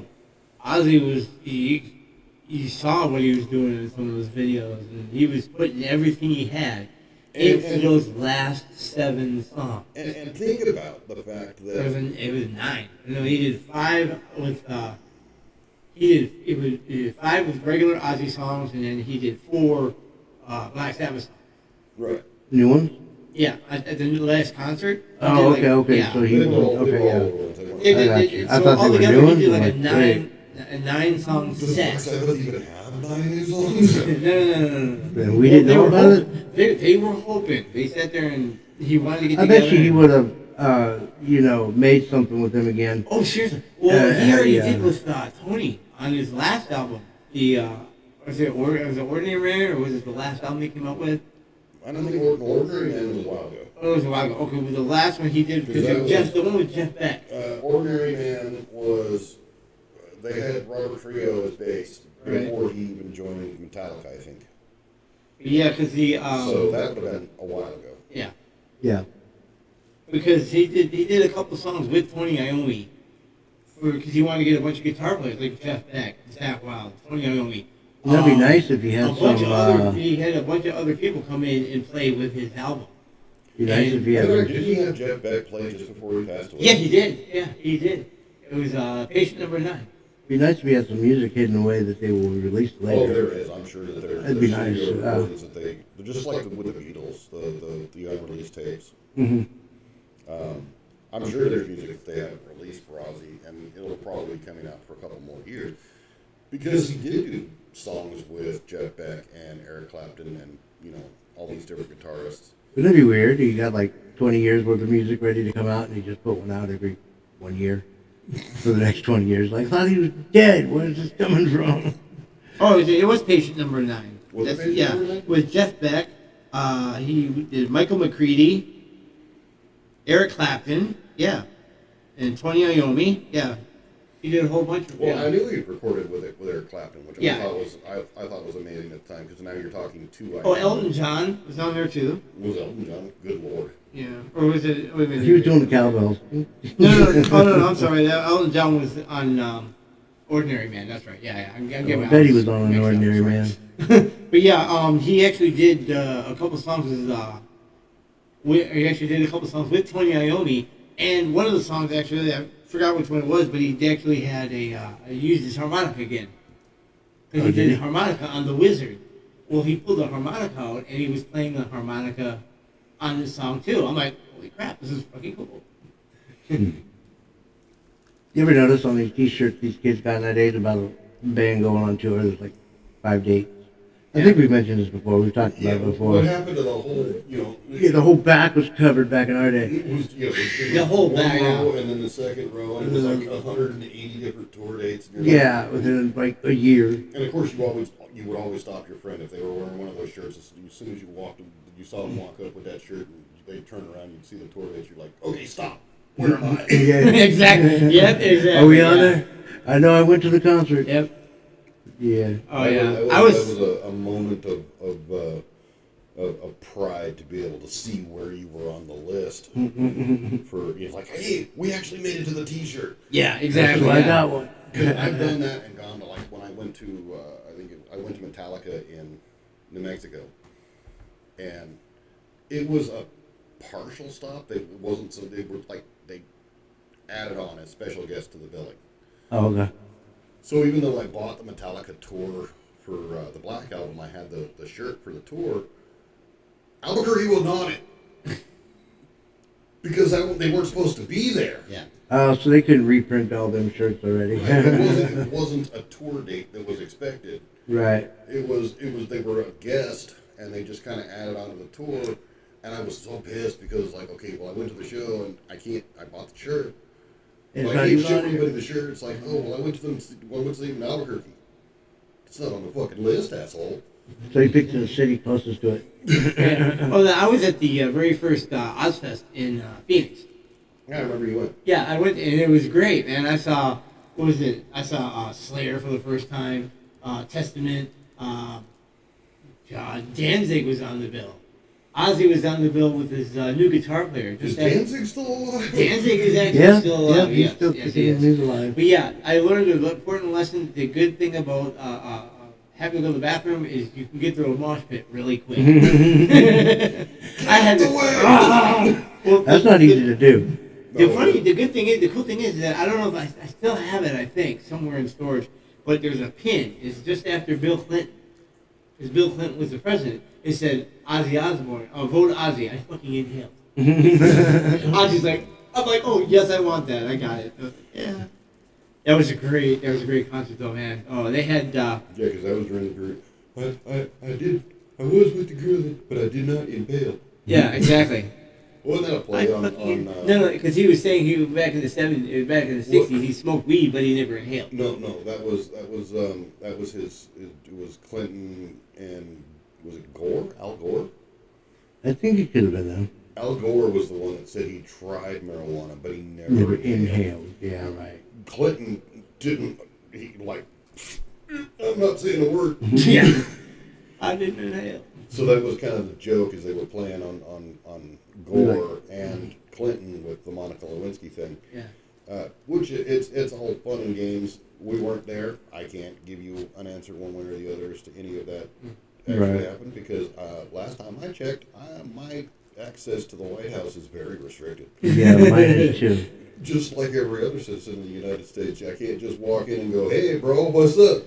S2: Ozzy was, you saw what he was doing in some of those videos, and he was putting everything he had into those last 7 songs.
S1: And think about the fact
S2: It was
S1: that
S2: 9. You know, he did 5 with, he did 5 with regular Ozzy songs, and then he did 4 Black Sabbath songs.
S1: right.
S3: New ones?
S2: Yeah, at the last concert. he
S3: Oh,
S2: did
S3: okay.
S2: Yeah.
S3: So he
S1: They were all
S3: okay, yeah.
S1: over the ones.
S2: It,
S3: I got
S2: it,
S3: you.
S2: it,
S3: I
S2: so
S3: thought they were
S2: altogether,
S3: new
S2: he did
S3: ones,
S2: like a
S3: like,
S2: 9. a 9-song
S1: Does Black
S2: set.
S1: Sabbath even have 9 new songs?
S2: No.
S3: And we didn't
S2: They
S3: know
S2: were
S3: about it.
S2: hoping- They were hoping. They sat there and he wanted to get
S3: I
S2: together.
S3: bet you he
S2: and-
S3: would have, made something with him again.
S2: Oh, seriously. Well, he already
S3: yeah.
S2: did with Tony on his last album. The was it Ordinary Man, or was it the last album he came out with?
S1: I don't think Ordinary Man was a while ago.
S2: Oh, it was a while ago. Okay, well, the last one he did, because the one with Jeff Beck.
S1: Ordinary Man was, they had Robert Trio as bass before he even joined Metallica, I think.
S2: Yeah, because the
S1: So that would have been a while ago.
S2: yeah,
S3: Yeah.
S2: because he did a couple songs with Tony Iommi, because he wanted to get a bunch of guitar players like Jeff Beck, Zach Wild, Tony Iommi.
S3: That'd be nice if he had
S2: He had a bunch of other people come in and play with his album.
S3: Be nice if he had.
S1: Did he have Jeff Beck play just before he passed away?
S2: Yeah, he did. Yeah, he did. It was Patient Number 9.
S3: Be nice if he had some music hidden away that they will release
S1: Oh,
S3: later.
S1: there is. I'm sure that there's
S3: That'd be nice,
S1: recordings that they're just like with the Beatles, the unreleased tapes.
S3: Hmm.
S1: I'm sure there's music that they haven't released for Ozzy, and it'll probably be coming out for a couple more years. Because he did do songs with Jeff Beck and Eric Clapton and, all these different guitarists.
S3: Wouldn't that be weird? He got like 20 years worth of music ready to come out, and he just put one out every 1 year for the next 20 years. Like, I thought he was dead. Where is this coming from?
S2: Oh, it was Patient Number 9.
S1: Was it Patient
S2: yeah,
S1: Number 9?
S2: with Jeff Beck. He did Michael McCready, Eric Clapton, yeah, and Tony Iommi, yeah. He did a whole bunch of
S1: Well, I knew he recorded with Eric Clapton, which
S2: Yeah.
S1: I thought was amazing at the time, because now you're talking two.
S2: Oh, Elton John was on there too.
S1: Was Elton John? Good Lord.
S2: Yeah, or was it? Wait a minute.
S3: He was doing the cowbells.
S2: No, I'm sorry. Elton John was on Ordinary Man. That's right. Yeah. I'm getting
S3: I bet he was
S2: mixed
S3: on an
S2: up,
S3: Ordinary
S2: sorry.
S3: Man.
S2: But yeah, he actually did a couple songs he actually did a couple songs with Tony Iommi, and one of the songs actually, I forgot which one it was, but he actually had he used his harmonica again. Because he
S3: did
S2: did
S3: he?
S2: harmonica on The Wizard. Well, he pulled the harmonica out, and he was playing the harmonica on this song too. I'm like, holy crap, this is fucking cool.
S3: You ever notice on these T-shirts these kids got nowadays about a band going on tour? There's like 5 dates. I think we've mentioned this before. We've talked about it before.
S1: What happened to the whole,
S3: Yeah, the whole back was covered back in our day.
S1: It was,
S2: The whole
S1: one
S2: back,
S1: row
S2: yeah.
S1: and then the second row, and it was like 180 different tour dates. And you're
S3: Yeah, within like a year.
S1: And of course, you would always stop your friend if they were wearing one of those shirts. As soon as you saw them walk up with that shirt, and they'd turn around, you'd see the tour dates. You're like, okay, stop. Where am I?
S3: Yeah.
S2: Exactly. Yep. Exactly.
S3: Are we on
S2: yeah.
S3: there? I know I went to the concert.
S2: Yep.
S3: Yeah.
S2: Oh yeah.
S1: That
S2: I was.
S1: a moment of pride to be able to see where you were on the list. For like, hey, we actually made it to the T-shirt.
S2: Yeah. Exactly.
S3: I
S2: yeah.
S3: got one.
S1: 'Cause I've done that and gone to, like, when I went to I went to Metallica in New Mexico, and it was a partial stop. It wasn't, so they added on as special guests to the billing.
S3: Oh, okay.
S1: So even though I bought the Metallica tour for the Black Album, I had the shirt for the tour. Albuquerque was on it because they weren't supposed to be there.
S2: Yeah.
S3: So they couldn't reprint all them shirts already.
S1: It wasn't a tour date that was expected.
S3: Right.
S1: It was they were a guest, and they just kind of added onto the tour, and I was so pissed because, like, okay, well, I went to the show and I bought the shirt.
S3: It's
S1: But
S3: not
S1: I keep
S3: even
S1: showing
S3: on
S1: everybody
S3: here.
S1: the shirt. It's like, oh, well, I went to see them in Albuquerque. It's not on the fucking list, asshole.
S3: So you picked the city closest to it.
S2: Yeah. Oh, I was at the very first Ozfest in Phoenix.
S1: Yeah, I remember you went.
S2: Yeah, I went and it was great, man. I saw what was it? I saw Slayer for the first time. Testament. Danzig was on the bill. Ozzy was on the bill with his new guitar player.
S1: Is Danzig still alive?
S2: Danzig is actually
S3: Yeah,
S2: still alive.
S3: he's
S2: yes,
S3: still
S2: yes,
S3: kicking
S2: he
S3: his
S2: is.
S3: knees alive.
S2: But yeah, I learned an important lesson. The good thing about having to go to the bathroom is you can get through a mosh pit really quick. I had to. Well,
S3: That's not easy to do.
S2: The cool thing is that I don't know if I still have it. I think somewhere in storage, but there's a pin. It's just after Bill Clinton, because Bill Clinton was the president. It said Ozzy Osbourne. Oh, vote Ozzy. I fucking inhaled. Ozzy's like, I'm like, oh yes, I want that. I got it. Yeah. That was a great concert though, man. Oh, they had
S1: Yeah, because that was during the period. I was with the girl, but I did not impale.
S2: yeah, exactly.
S1: Wasn't that a play on?
S2: No, because he was saying he back in the '70s, back in the '60s, he smoked weed, but he never inhaled.
S1: No, that was his. It was Clinton and was it Gore? Al Gore.
S3: I think it could have been them.
S1: Al Gore was the one that said he tried marijuana, but he
S3: Never inhaled. Yeah, right.
S1: Clinton didn't. He like. I'm not saying a word.
S2: Yeah, I didn't inhale.
S1: So that was kind of the joke, as they were playing on Gore and Clinton with the Monica Lewinsky thing.
S2: Yeah.
S1: Which it's all fun and games. We weren't there. I can't give you an answer one way or the other as to any of that actually happened, because last time I checked, my access to the White House is very restricted.
S3: Yeah, mine is too.
S1: Just like every other citizen in the United States, I can't just walk in and go, "Hey, bro, what's up?"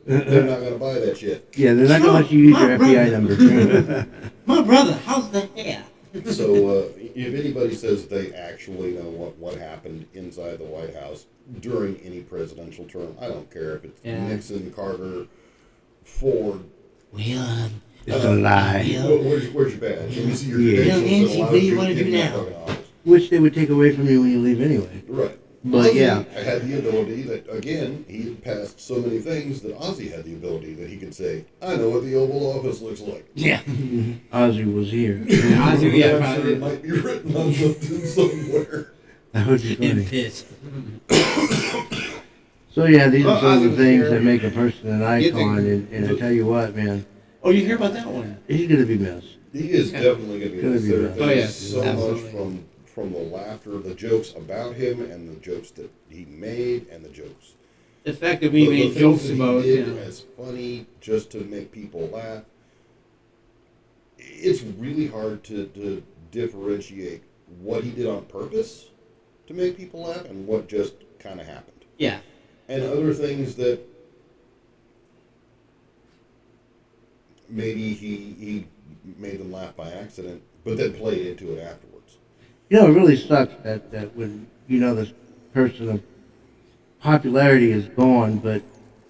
S1: They're not gonna buy that shit.
S3: Yeah, they're not going to let you use your FBI number.
S2: My brother, how's the hair?
S1: So if anybody says they actually know what happened inside the White House during any presidential term, I don't care if it's Nixon, Carter, Ford.
S2: Well,
S3: It's a lie.
S1: Where's your badge? Let me see your
S3: Yeah.
S1: credentials.
S2: Nancy,
S1: that allows
S2: what do you
S1: to
S2: wanna
S1: get
S2: do
S1: in that
S2: now?
S1: fucking office.
S3: Which they would take away from you when you leave anyway.
S1: Right.
S3: But
S1: Ozzy
S3: yeah.
S1: had the ability that, again, he passed so many things that Ozzy had the ability that he could say, "I know what the Oval Office looks like."
S2: yeah.
S3: Ozzy was here.
S2: Ozzy, yeah,
S1: I'm
S2: probably.
S1: sure it might be written on something somewhere.
S3: That would be
S2: In
S3: funny.
S2: piss.
S3: So yeah, these
S2: Well,
S3: are some of
S2: Ozzy
S3: the
S2: was
S3: things
S2: here.
S3: that make a person an
S2: You think-
S3: icon, and I tell you what, man,
S2: Oh, you hear about that one?
S3: he's gonna be missed.
S1: He is definitely going to be
S3: Gonna
S1: missed.
S3: be
S1: There,
S3: right.
S1: there's
S2: Oh, yeah,
S1: so
S2: absolutely.
S1: much from the laughter, the jokes about him, and the jokes that he made, and the jokes.
S2: The fact that we
S1: the
S2: made
S1: things
S2: jokes
S1: that he
S2: about,
S1: did
S2: you know.
S1: as funny just to make people laugh. It's really hard to differentiate what he did on purpose to make people laugh and what just kind of happened.
S2: Yeah.
S1: And other things that maybe he made them laugh by accident, but then played into it afterwards.
S3: You know, it really sucks that when you know this person of popularity is gone, but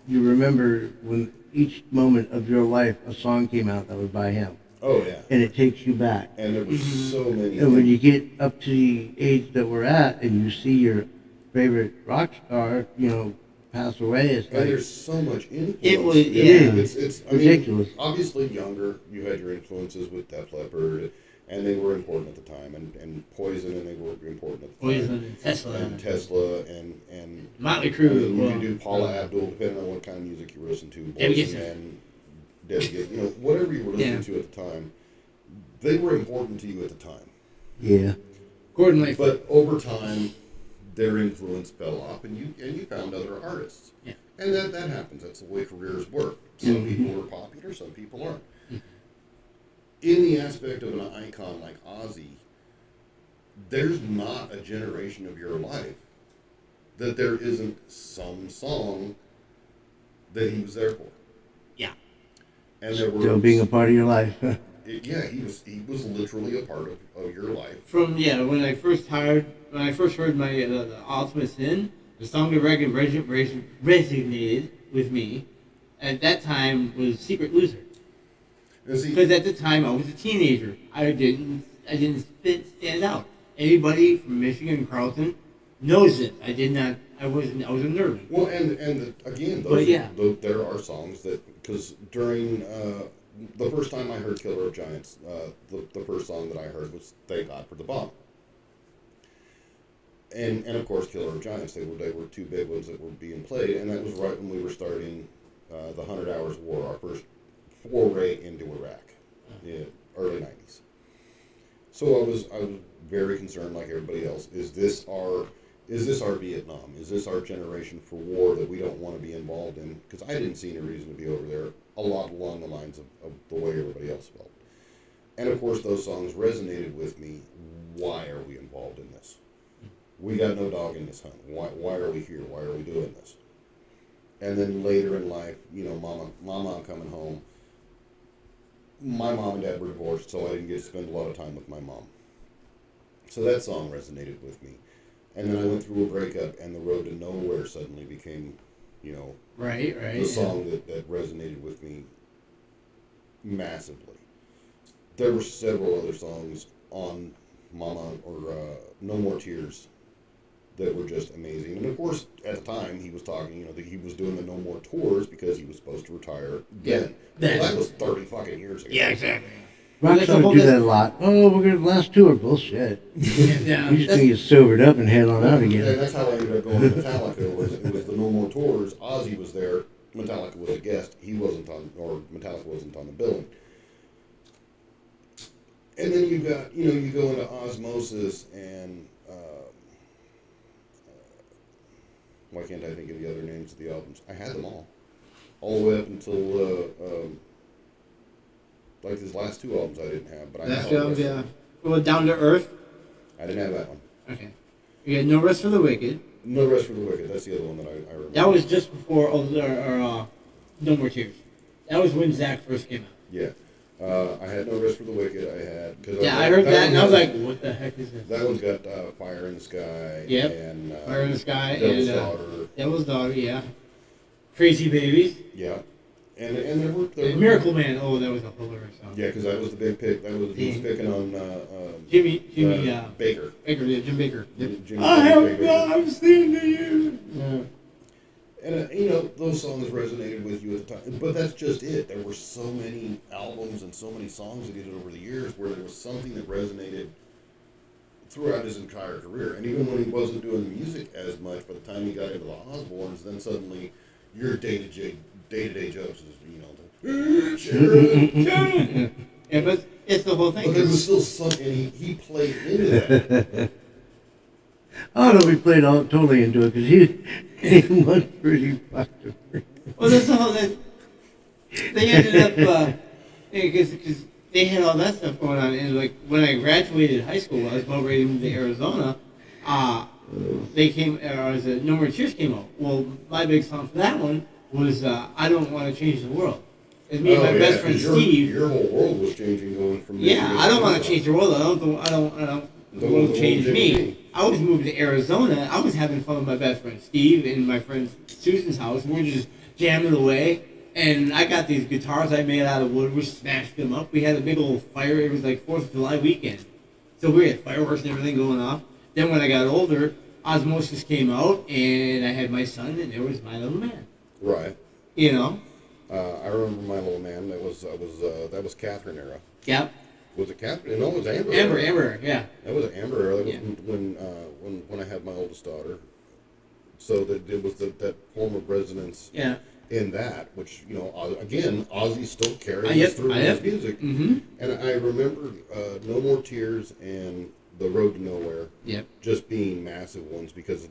S3: you remember when each moment of your life a song came out that was by him,
S1: Oh yeah,
S3: and it takes you back.
S1: and there were so many.
S3: And when you get up to the age that we're at, and you see your favorite rock star, you know, pass away, it's
S1: and
S3: like,
S1: there's so much influence.
S2: It was-
S1: in
S2: yeah.
S1: It's I
S3: Ridiculous.
S1: mean, obviously younger, you had your influences with Def Leppard, and they were important at the time, and Poison, and they were important at the time.
S2: Poison and Tesla.
S1: And Tesla, and
S2: Motley
S1: I
S2: Crue.
S1: mean, you
S2: well,
S1: could do Paula Abdul, depending on what kind of music you were listening to.
S2: Debbie
S1: Boyz II
S2: Gibson.
S1: Men, Debbie Gibson, you know, whatever you were listening
S2: Yeah.
S1: to at the time, they were important to you at the time.
S3: yeah,
S2: Gordon Lightfoot.
S1: But over time, their influence fell off, and you found other artists.
S2: Yeah.
S1: And that happens. That's the way careers work. Some people are popular, some people aren't. In the aspect of an icon like Ozzy, there's not a generation of your life that there isn't some song that he was there for.
S2: Yeah.
S1: And there were
S3: still being a part of your life.
S1: yeah, he was literally a part of your life.
S2: From when I first heard my the Ultimate Sin, the song that resonated with me at that time was Secret Loser.
S1: And see,
S2: Because at the time I was a teenager, I didn't stand out. Anybody from Michigan and Carleton knows it. I was a nerd.
S1: well, and again,
S2: But yeah.
S1: there are songs that, because during the first time I heard Killer of Giants, the first song that I heard was "Thank God for the Bomb," and of course Killer of Giants. They were two big ones that were being played, and that was right when we were starting the 100 Hours War, our first foray into Iraq, in early '90s. So I was very concerned, like everybody else. Is this our Vietnam? Is this our generation for war that we don't want to be involved in? Because I didn't see any reason to be over there. A lot along the lines of the way everybody else felt. And of course, those songs resonated with me. Why are we involved in this? We got no dog in this hunt. Why are we here? Why are we doing this? And then later in life, you know, Mama, I'm coming home. My mom and dad were divorced, so I didn't get to spend a lot of time with my mom. So that song resonated with me. And then I went through a breakup, and the Road to Nowhere suddenly became, you know,
S2: Right.
S1: the song that resonated with me massively. There were several other songs on Mama or No More Tears that were just amazing. And of course, at the time, he was talking, you know, that he was doing the No More tours because he was supposed to retire then.
S2: Then.
S1: Well, that was 30 fucking years ago.
S2: Yeah, exactly.
S3: Rock
S2: That's the
S3: stars
S2: whole
S3: do
S2: dis-
S3: that a lot. Oh, we're going to last tour. Bullshit.
S2: Yeah,
S3: You just
S2: that's-
S3: need to get sobered up and head on out
S1: And
S3: again.
S1: that's how I ended up going to Metallica. It was the No More tours. Ozzy was there. Metallica was a guest. He wasn't on, or Metallica wasn't on the billing. And then you got, you know, you go into Osmosis and why can't I think of the other names of the albums? I had them all the way up until like his last two albums I didn't have, but I
S2: That's
S1: had all the
S2: the
S1: rest of
S2: yeah.
S1: them.
S2: Well, Down to Earth.
S1: I didn't have that one.
S2: Okay. You had No Rest for the Wicked.
S1: No Rest for the Wicked. That's the other one that I remember.
S2: That was just before No More Tears. That was when Zach first came out.
S1: Yeah. I had No Rest for the Wicked. I had. Cause
S2: Yeah, I heard that, and I was
S1: one
S2: like, "What the heck is this?"
S1: That one's got Fire in the Sky.
S2: Yep.
S1: And
S2: Fire in the Sky
S1: Devil's
S2: and
S1: Daughter.
S2: Devil's Daughter, yeah. Crazy Babies.
S1: Yeah. And there were.
S2: And Miracle Man. Oh, that was a hilarious song.
S1: Yeah, because that was the big pick. He was picking on
S2: Jimmy
S1: Baker.
S2: Baker, yeah, Jim Baker.
S1: Jimmy
S2: I have
S1: Baker.
S2: not seen you. Yeah.
S1: And you know, those songs resonated with you at the time. But that's just it. There were so many albums and so many songs that he did over the years where there was something that resonated throughout his entire career. And even when he wasn't doing the music as much, by the time he got into the Osbournes, then suddenly your day-to-day jokes is, you know,
S2: Yeah, but it's the whole thing.
S1: but there was still something, and he played into that.
S3: Oh, no, we played all totally into it because he was pretty fucking.
S2: Well, that's the whole thing. They ended up, because they had all that stuff going on. And, like, when I graduated high school, I was about ready to move to Arizona. They came, No More Tears came out. Well, my big song for that one was I Don't Want to Change the World. It's me and my best friend
S1: 'cause
S2: Steve.
S1: Your whole world was changing going from
S2: Yeah, I don't want to change the world. I don't. The world changed me. I was moving to Arizona. I was having fun with my best friend Steve and my friend Susan's house. We're just jamming away. And I got these guitars I made out of wood. We smashed them up. We had a big old fire. It was like 4th of July weekend. So we had fireworks and everything going off. Then when I got older, Osmosis came out, and I had my son, and there was My Little Man.
S1: Right.
S2: You know?
S1: I remember My Little Man. That was Catherine era.
S2: Yep.
S1: Was it Catherine? No, it was Amber.
S2: Amber, yeah.
S1: That was Amber era. That was
S2: Yeah.
S1: when I had my oldest daughter. So that it was that form of resonance
S2: Yeah.
S1: in that, which, you know, again, Ozzy still carries
S2: Yep,
S1: through
S2: yep.
S1: his music.
S2: Mm-hmm.
S1: And I remember No More Tears and The Road to Nowhere
S2: Yep.
S1: just being massive ones because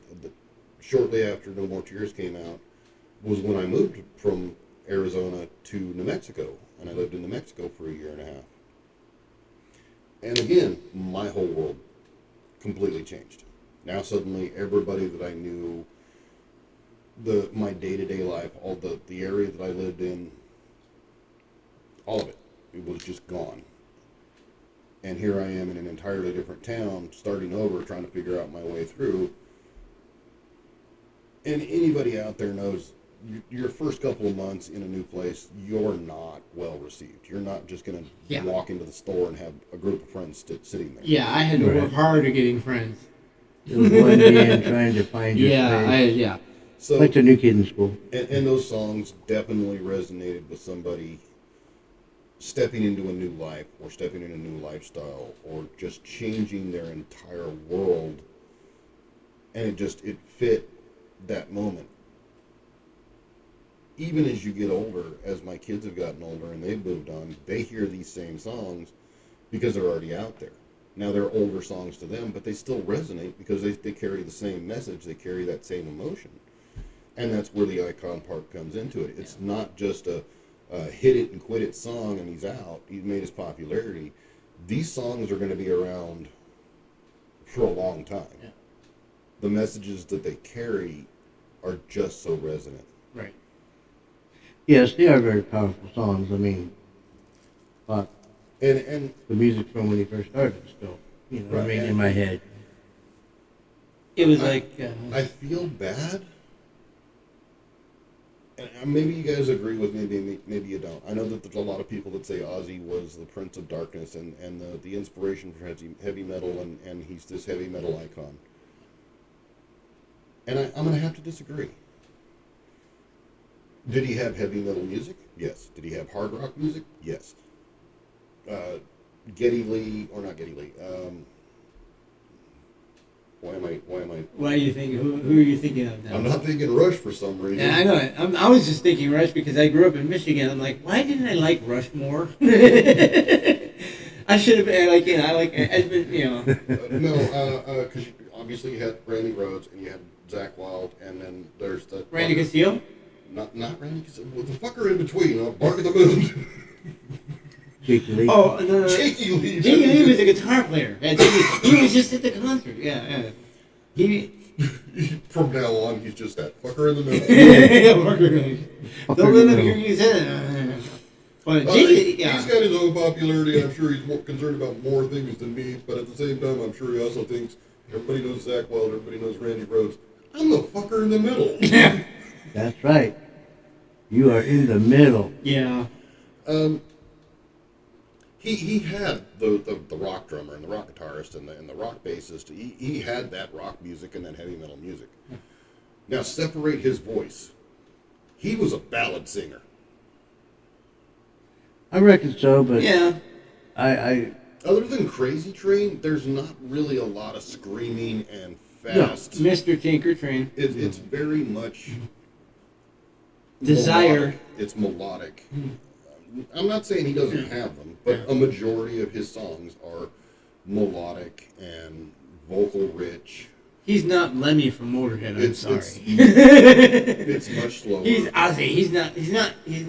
S1: shortly after No More Tears came out was when I moved from Arizona to New Mexico, and I lived in New Mexico for a year and a half. And again, my whole world completely changed. Now suddenly everybody that I knew, my day-to-day life, all the area that I lived in, all of it was just gone. And here I am in an entirely different town, starting over, trying to figure out my way through. And anybody out there knows your first couple of months in a new place, you're not well received. You're not just going to walk into the store and have a group of friends sitting there.
S2: Yeah, I had to work hard at getting friends.
S3: Just one man trying to find your space.
S2: Yeah.
S1: So,
S3: Like the new kid in school.
S1: and those songs definitely resonated with somebody stepping into a new life or stepping in a new lifestyle or just changing their entire world. And it fit that moment. Even as you get older, as my kids have gotten older and they've moved on, they hear these same songs because they're already out there. Now they're older songs to them, but they still resonate because they carry the same message, they carry that same emotion. And that's where the icon part comes into it. It's not just a hit it and quit it song and he's out, he's made his popularity. These songs are going to be around for a long time.
S2: Yeah.
S1: The messages that they carry are just so resonant.
S2: Right.
S3: Yes, they are very powerful songs. I mean, but
S1: And,
S3: the music from when he first started still,
S1: Right,
S3: in my head.
S2: It was like
S1: I feel bad. And maybe you guys agree with me, maybe you don't. I know that there's a lot of people that say Ozzy was the Prince of Darkness and the inspiration for heavy metal, and he's this heavy metal icon. And I'm going to have to disagree. Did he have heavy metal music? Yes. Did he have hard rock music? Yes. Geddy Lee, or not Geddy Lee. Why am I?
S2: what are you thinking? Who are you thinking of now?
S1: I'm not thinking Rush for some reason.
S2: Yeah, I know it. I was just thinking Rush because I grew up in Michigan. I'm like, why didn't I like Rush more? I should have been like, I like Edmund,
S1: No, because obviously you had Randy Rhoads and you had Zakk Wylde, and then there's the
S2: Randy Castillo.
S1: Not Randy Castillo. Well, the fucker in between. Bark of the Moon.
S3: Jakey Lee.
S2: Oh, no.
S1: Jakey Lee.
S2: Jakey Lee was a guitar player. Yeah, he was just at the concert. Yeah. He.
S1: From now on, he's just that fucker in the middle.
S2: Don't let him hear you say that. But Jakey,
S1: He's got his own popularity, and I'm sure he's more concerned about more things than me. But at the same time, I'm sure he also thinks everybody knows Zakk Wylde, everybody knows Randy Rhoads. I'm the fucker in the middle.
S3: That's right. You are in the middle.
S2: Yeah.
S1: He had the rock drummer and the rock guitarist and the rock bassist. He had that rock music and that heavy metal music. Now separate his voice. He was a ballad singer.
S3: I reckon so, but
S2: Yeah.
S3: I
S1: Other than Crazy Train, there's not really a lot of screaming and fast.
S2: Mr. Tinker Train.
S1: It's very much
S2: Desire.
S1: melodic. It's melodic. I'm not saying he doesn't have them, but a majority of his songs are melodic and vocal rich.
S2: He's not Lemmy from Motorhead. I'm sorry.
S1: It's much slower.
S2: He's Ozzy.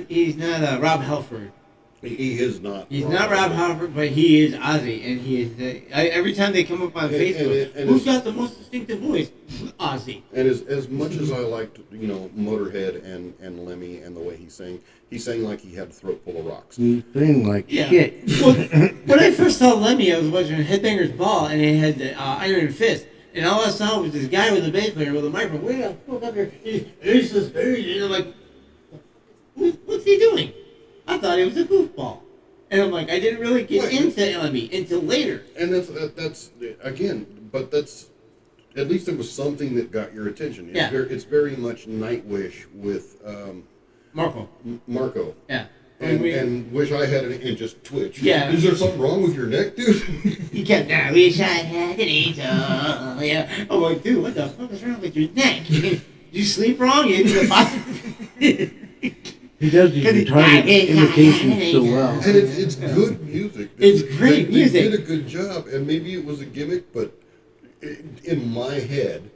S2: He's not Rob Halford.
S1: He is not.
S2: He's not Rob Halford, but he is Ozzy, and he is. Every time they come up on Facebook,
S1: and
S2: who's got the most distinctive voice? Ozzy.
S1: And as much as I liked, Motorhead and Lemmy and the way he sang like he had a throat full of rocks.
S3: you sing like
S2: Yeah.
S3: shit.
S2: Well, when I first saw Lemmy, I was watching Headbangers Ball, and he had the Iron Fist. And all I saw was this guy with a bass player with a microphone. Way the fuck up here. He's just very. And I'm like, what's he doing? I thought he was a goofball. And I'm like, I didn't really get into Lemmy until later.
S1: And that's again, but that's at least it was something that got your attention. It's very much Nightwish with
S2: Marco.
S1: Marco.
S2: Yeah.
S1: And wish I had and just twitch.
S2: Yeah.
S1: Is there something wrong with your neck, dude?
S2: He kept, I wish I had an angel. Yeah. I'm like, dude, what the fuck is wrong with your neck? You sleep wrong? You into the
S3: He does these retarded imitations so well.
S1: And it's good music.
S2: It's great music.
S1: They did a good job, and maybe it was a gimmick, but in my head,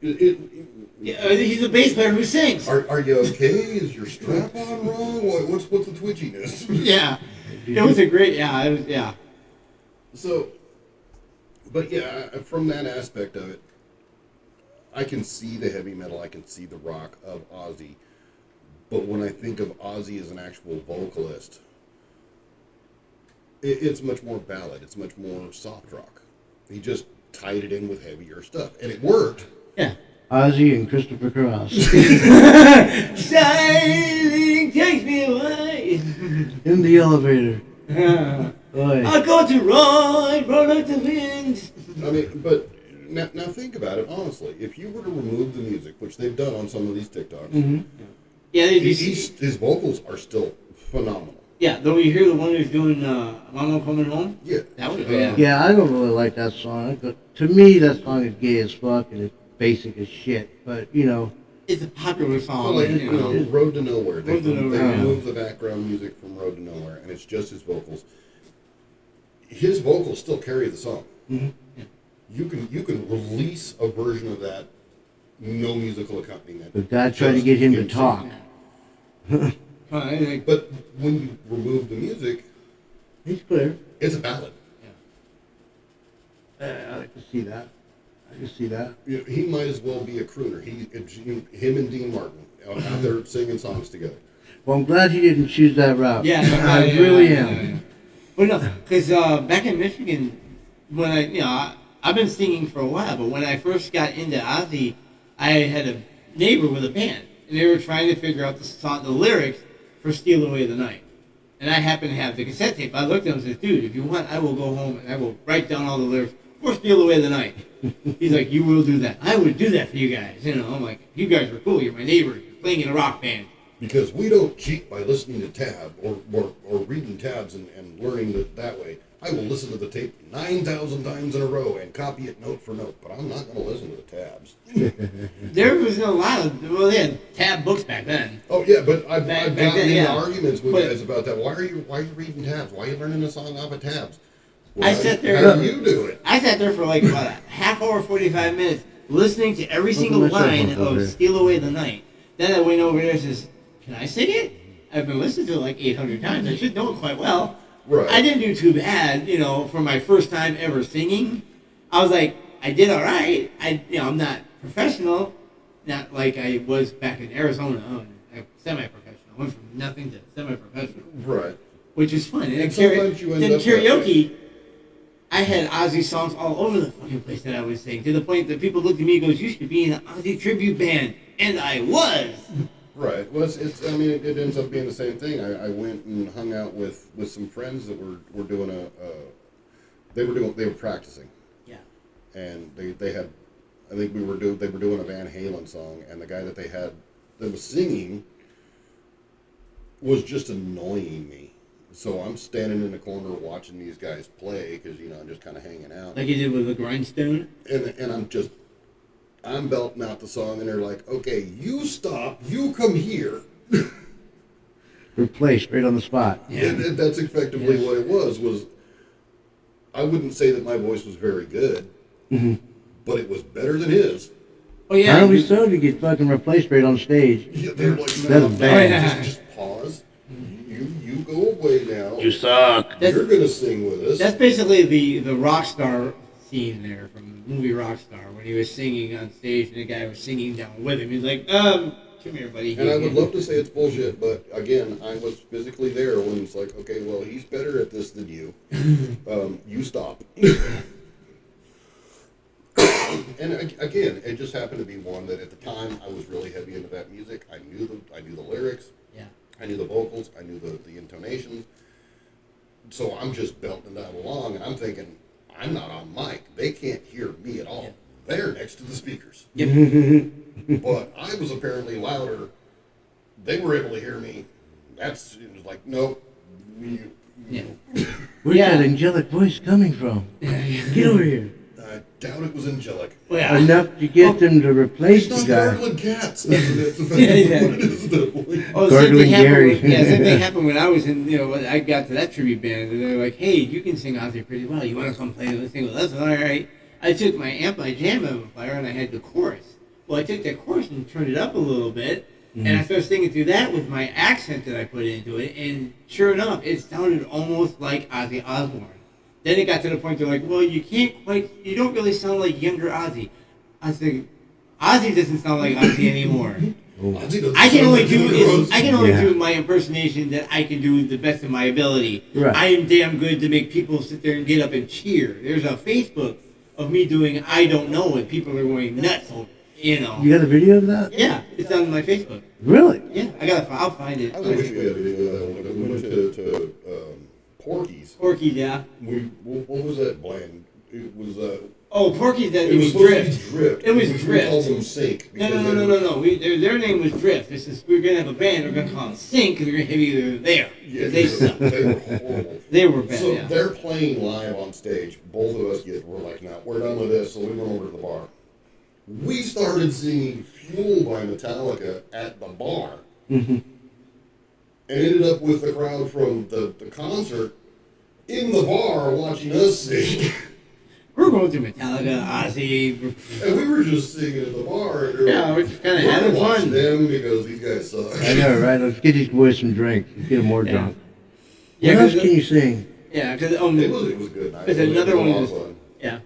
S2: Yeah, he's a bass player who sings.
S1: Are you okay? Is your strap on wrong? What's the twitchiness?
S2: Yeah. It was a great, yeah.
S1: So, but yeah, from that aspect of it, I can see the heavy metal, I can see the rock of Ozzy. But when I think of Ozzy as an actual vocalist, it's much more ballad. It's much more soft rock. He just tied it in with heavier stuff, and it worked.
S2: Yeah.
S3: Ozzy and Christopher Cross.
S2: Sailing takes me away.
S3: In the elevator. Boy.
S2: I'll go to ride like the wind.
S1: I mean, but now think about it honestly. If you were to remove the music, which they've done on some of these TikToks,
S2: Yeah,
S1: his vocals are still phenomenal.
S2: yeah, though you hear the one who's doing Mama Coming Home?
S1: Yeah.
S2: That was,
S3: Yeah, I don't really like that song. To me, that song is gay as fuck and it's basic as shit. But,
S2: It's a popular song.
S1: Well, like,
S2: you know.
S1: Road to Nowhere. They
S2: Road to Nowhere, yeah.
S1: remove the background music from Road to Nowhere, and it's just his vocals. His vocals still carry the song.
S2: Yeah.
S1: You can release a version of that, no musical accompaniment.
S3: But God tried to get him to
S1: singing.
S3: talk.
S1: But when you remove the music,
S3: He's clear.
S1: it's a ballad.
S3: I can see that. I can see that.
S1: He might as well be a crooner. Him and Dean Martin out there singing songs together.
S3: Well, I'm glad he didn't choose that route.
S2: Yeah,
S3: I really am.
S2: Well, no, because back in Michigan, when I I've been singing for a while, but when I first got into Ozzy, I had a neighbor with a band, and they were trying to figure out the lyrics for "Steal Away the Night." And I happened to have the cassette tape. I looked at him and said, "Dude, if you want, I will go home and I will write down all the lyrics for "Steal Away the Night." He's like, "You will do that? I would do that for you guys." You know, I'm like, "You guys are cool. You're my neighbors. You're playing in a rock band."
S1: Because we don't cheat by listening to tab or reading tabs and learning that way. I will listen to the tape 9,000 times in a row and copy it note for note, but I'm not going to listen to the tabs.
S2: There was a lot of, well, they had tab books back then.
S1: Oh yeah, but I've
S2: Back
S1: gotten
S2: then,
S1: into
S2: yeah.
S1: arguments with
S2: But-
S1: guys about that. Why are you reading tabs? Why are you learning a song off of tabs?
S2: I sat there-
S1: How do you do it?
S2: I sat there for like about a half hour, 45 minutes, listening to every
S3: Open
S2: single
S3: myself
S2: line
S3: up over
S2: of
S3: there.
S2: "Steal Away the Night." Then I went over there and says, "Can I sing it? I've been listening to it like 800 times. I should know it quite well."
S1: Right.
S2: I didn't do too bad, you know, for my first time ever singing. I was like, I did all right. I'm not professional, not like I was back in Arizona. I'm semi-professional. I went from nothing to semi-professional,
S1: Right.
S2: which is fun. And
S1: sometimes you end
S2: then
S1: up that
S2: karaoke, I had Ozzy songs all over the fucking place that I was singing, to the point that people looked at me and goes, "You should be in an Ozzy tribute band," and I was.
S1: Right. Well, I mean, it ends up being the same thing. I went and hung out with some friends that were doing they were practicing,
S2: Yeah.
S1: and they had, I think they were doing a Van Halen song, and the guy that they had that was singing was just annoying me. So I'm standing in the corner watching these guys play because I'm just kind of hanging out,
S2: Like you did with the Grindstone.
S1: and I'm belting out the song, and they're like, "Okay, you stop, you come here."
S3: Replaced right on the spot.
S2: Yeah.
S1: And that's effectively
S2: Yeah.
S1: what it was I wouldn't say that my voice was very good, but it was better than his.
S2: Oh yeah.
S3: How do we so to get fucking replaced right on stage?
S1: Yeah, they're like,
S3: That's
S1: no,
S3: bad.
S2: Yeah.
S1: just pause. You go away now.
S3: suck.
S2: That's-
S1: You're gonna sing with us.
S2: That's basically the rock star scene there from the movie Rockstar, when he was singing on stage and the guy was singing down with him. He's like, come here, buddy.
S1: And I would love to say it's bullshit, but again, I was physically there when it's like, okay, well, he's better at this than you. You stop. And again, it just happened to be one that at the time I was really heavy into that music. I knew the lyrics.
S2: Yeah.
S1: I knew the vocals. I knew the intonations. So I'm just belting that along, and I'm thinking, I'm not on mic. They can't hear me at all.
S2: Yeah.
S1: They're next to the speakers.
S2: Yep.
S1: But I was apparently louder. They were able to hear me. It was like, nope.
S2: Yeah.
S3: Where's
S2: Yeah.
S3: that angelic voice coming from? Get over here.
S1: I doubt it was angelic.
S2: Well, yeah.
S3: Enough to get them to replace
S1: It's
S3: the
S1: not
S3: guy.
S1: gargling cats. That's
S2: Yeah, yeah.
S1: what it is at that point.
S2: Oh,
S3: Gargling Gary.
S2: Same thing happened when I was in, when I got to that tribute band, and they're like, hey, you can sing Ozzy pretty well. You want to come play and sing with us? All right. I took my jam amplifier, and I had the chorus. Well, I took that chorus and turned it up a little bit, and I started singing through that with my accent that I put into it, and sure enough, it sounded almost like Ozzy Osbourne. Then it got to the point they're like, well, you don't really sound like younger Ozzy. I said, Ozzy doesn't sound like Ozzy anymore.
S1: Ozzy doesn't
S2: I can
S1: sound
S2: only
S1: like
S2: do
S1: Jimmy Rose.
S3: Yeah.
S2: do my impersonation that I can do the best of my ability.
S3: Right.
S2: I am damn good to make people sit there and get up and cheer. There's a Facebook of me doing I don't know, and people are going nuts.
S3: You got a video of that?
S2: Yeah, it's on my Facebook.
S3: Really?
S2: Yeah, I'll find it.
S1: I wish we had a video of that one. We went to Porky's.
S2: Porky, yeah.
S1: What was that band? It was
S2: Oh, Porky's that
S1: it
S2: it
S1: was
S2: was
S1: supposed
S2: Drift.
S1: to be Drift.
S2: It was
S1: We
S2: Drift.
S1: called them Sync.
S2: No.
S1: because they were-
S2: Their name was Drift. We're gonna have a band. We're gonna call them Sync, because we're gonna have either there.
S1: Yeah,
S2: They suck.
S1: they were horrible.
S2: They were bad.
S1: So
S2: Yeah.
S1: they're playing live on stage. Both of us we're like, no, we're done with this. So we went over to the bar. We started singing Fuel by Metallica at the bar. And ended up with the crowd from the concert in the bar watching us sing.
S2: We're going through Metallica, Ozzy.
S1: And we were just singing at the bar. And they're
S2: Yeah,
S1: like,
S2: we're just kinda
S1: "We're
S2: having
S1: gonna watch
S2: fun."
S1: them because these guys suck.
S3: I know, right? Let's get these boys some drinks. Let's get them more
S2: Yeah.
S3: drunk.
S2: Yeah,
S3: What else
S2: 'cause
S3: can you sing?
S2: Yeah, because
S1: It was a good night.
S2: There's
S1: It was
S2: another
S1: a
S2: one
S1: lot of
S2: was-
S1: fun.
S2: yeah.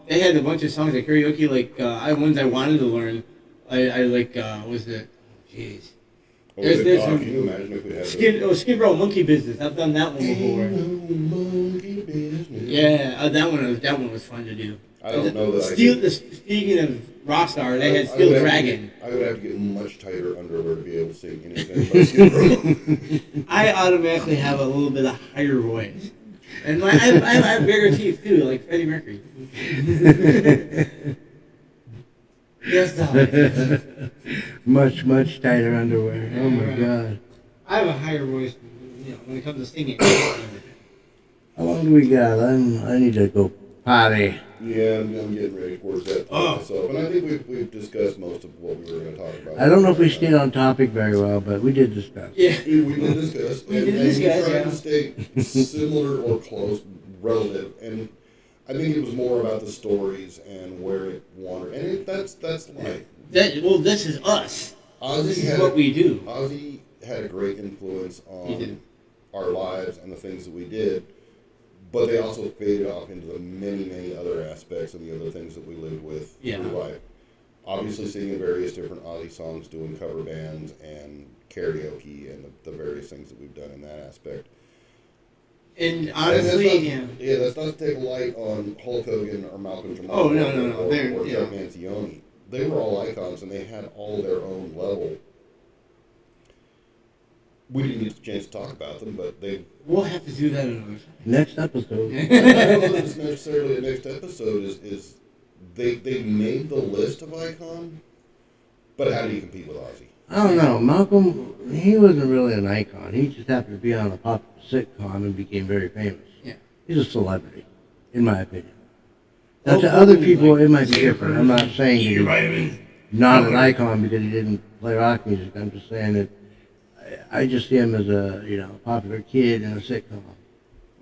S2: They had a bunch of songs at karaoke, like ones I wanted to learn. I like was it? Jeez.
S1: Oh,
S2: There's-
S1: good
S2: there's
S1: God,
S2: some-
S1: can you imagine if we had
S2: Skid Row Monkey Business. I've done that one before.
S1: Monkey business.
S2: Yeah, that one was fun to do.
S1: I don't know that
S2: Speaking of Rockstar, they had Steel Dragon.
S1: I would have to get much tighter underwear to be able to sing anything but Skid Row.
S2: I automatically have a little bit of higher voice. And I have bigger teeth too, like Freddie Mercury. Yes, darling.
S3: Much tighter underwear. Oh my God.
S2: I have a higher voice, when it comes to singing.
S3: How long do we got? I need to go potty.
S1: Yeah, I'm getting ready towards that myself. And I think we've discussed most of what we were going to talk about.
S3: I don't know if we stayed on topic very well, but we did discuss.
S2: Yeah.
S1: We did discuss.
S2: We did discuss,
S1: we tried
S2: yeah.
S1: to stay similar or close, relative. And I think it was more about the stories and where it wandered. And that's life.
S2: This is us. This is what we do.
S1: Ozzy had a great influence on our lives and the things that we did. But they also faded off into the many other aspects and the other things that we lived with through life. Obviously singing various different Ozzy songs, doing cover bands and karaoke and the various things that we've done in that aspect.
S2: And honestly,
S1: that's not to take a light on Hulk Hogan or Malcolm Jamal
S2: Oh, no.
S1: or
S2: They're,
S1: Chuck Mangione. They were all icons and they had all their own level. We didn't get the chance to talk about them, but
S2: we'll have to do that another time.
S3: Next episode.
S1: I don't know that it's necessarily the next episode is they made the list of icon, but how do you compete with Ozzy?
S3: I don't know. Malcolm, he wasn't really an icon. He just happened to be on a popular sitcom and became very famous.
S2: Yeah.
S3: He's a celebrity, in my opinion. Now, to other people, it might be different. I'm not saying he's not an icon because he didn't play rock music. I'm just saying that I just see him as a popular kid in a sitcom.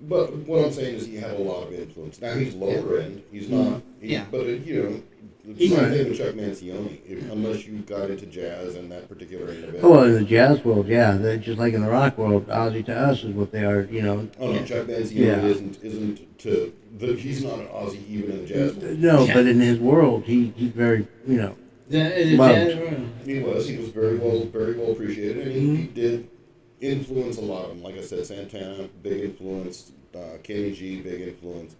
S1: But what I'm saying is he had a lot of influence. Now he's lower end. He's not. But it's the same thing with Chuck Mangione. Unless you got into jazz and that particular end of it.
S3: Oh, well, in the jazz world, yeah, they're just like in the rock world. Ozzy to us is what they are.
S1: Oh no, Chuck Mangione isn't to. He's not an Ozzy even in the jazz world.
S3: No, but in his world, he's very loved.
S1: He was very well appreciated, and he did influence a lot of them. Like I said, Santana, big influence. Kenny G, big influence.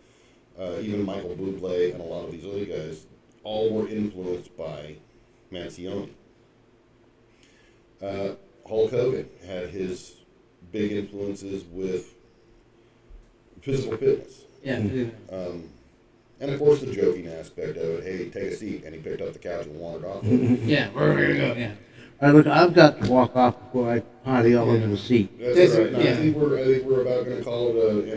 S1: Even Michael Bublé and a lot of these other guys, all were influenced by Mangione. Hulk Hogan had his big influences with physical fitness.
S2: Yeah.
S1: And of course the joking aspect of it, hey, take a seat, and he picked up the couch and wandered off.
S2: Yeah, we're going to go, yeah.
S3: All right, look, I've got to walk off before I potty all over the seat.
S1: That's right. Now, I think we're about going to call it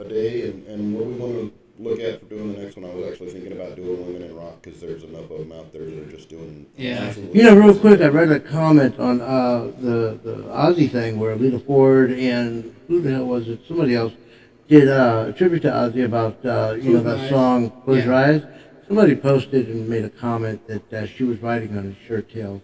S1: a day, and what we want to look at for doing the next one, I was actually thinking about doing Women in Rock, because there's enough of them out there that are just doing absolutely.
S3: Real quick, I read a comment on the Ozzy thing where Lita Ford and who the hell was it? Somebody else did a tribute to Ozzy about that song Close Your Eyes. Somebody posted and made a comment that she was writing on his shirt tails.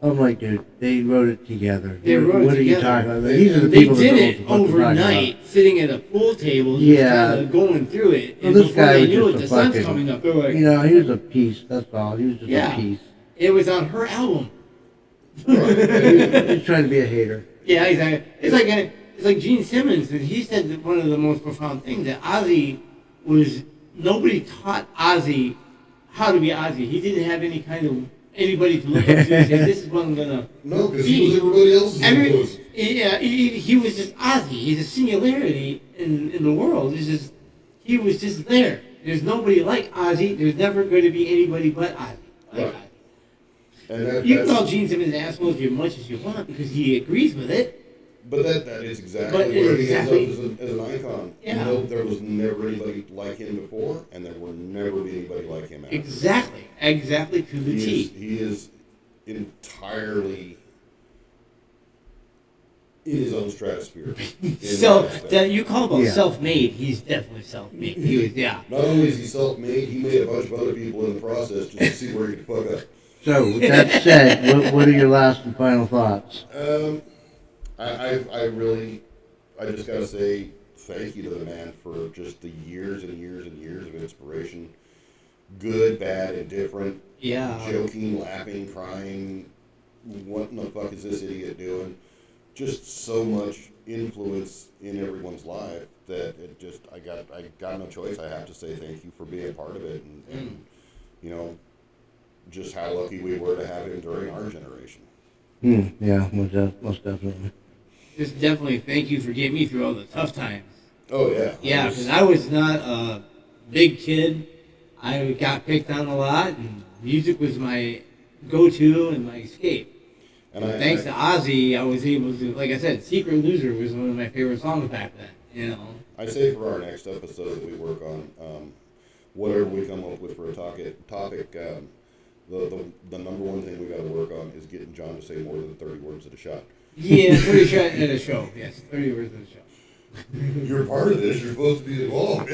S3: I'm like, dude, they wrote it together. What are you talking about? These are the people
S2: they
S3: that
S2: did it overnight, sitting at a pool table, just kind of going through it.
S3: Well,
S2: and
S3: this
S2: before
S3: guy
S2: they
S3: was
S2: knew it,
S3: just
S2: the
S3: a
S2: sun's
S3: fucking,
S2: coming up. They're like,
S3: he was a piece. That's all. He was just a piece.
S2: It was on her album.
S3: He's trying to be a hater.
S2: Yeah, exactly. It's like Gene Simmons, and he said that one of the most profound things that Ozzy was. Nobody taught Ozzy how to be Ozzy. He didn't have any kind of anybody to look up to and say, "This is what I'm gonna."
S1: No, because he was everybody else's influence.
S2: Yeah, he was just Ozzy. He's a singularity in the world. He was just there. There's nobody like Ozzy. There's never going to be anybody but Ozzy.
S1: Right. And
S2: you can call Gene Simmons an asshole as much as you want because he agrees with it.
S1: But that is exactly where he ends up as an icon.
S2: Yeah.
S1: There was never anybody like him before, and there will never be anybody like him after.
S2: Exactly to the T.
S1: He is entirely in his own stratosphere.
S2: So that you call him self-made, he's definitely self-made. He was,
S1: Not only is he self-made, he made a bunch of other people in the process just to see where he could fuck up.
S3: So with that said, what are your last and final thoughts?
S1: I just gotta say thank you to the man for just the years and years and years of inspiration. Good, bad, indifferent.
S2: Yeah.
S1: Joking, laughing, crying. What in the fuck is this idiot doing? just so much influence in everyone's life that it just I got no choice. I have to say thank you for being a part of it, and you know, just how lucky we were to have him during our generation.
S3: Yeah, most definitely.
S2: Just definitely thank you for getting me through all the tough times.
S1: Oh yeah.
S2: Yeah, because I was not a big kid. I got picked on a lot, and music was my go-to and my escape.
S1: And
S2: Thanks to Ozzy, I was able to, like I said, "Secret Loser" was one of my favorite songs back then. You know.
S1: I say for our next episode that we work on, whatever we come up with for a topic, the number one thing we got to work on is getting John to say more than 30 words at a shot.
S2: Yeah, 30 shot at a show. Yes, 30 words at a show.
S1: You're part of this. You're supposed to be involved.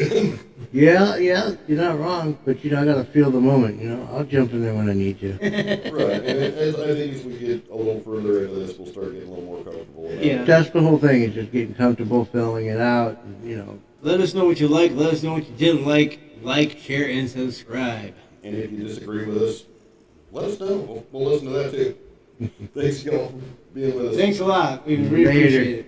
S3: Yeah, you're not wrong, but I gotta feel the moment. I'll jump in there when I need to.
S1: Right. And I think as we get a little further into this, we'll start getting a little more comfortable.
S2: Yeah.
S3: That's the whole thing. Is just getting comfortable, filling it out. And,
S2: Let us know what you like. Let us know what you didn't like. Like, share, and subscribe.
S1: And if you disagree with us, let us know. We'll listen to that too. Thanks, y'all, for being with us.
S2: Thanks a lot. We really
S3: Later.
S2: appreciate it.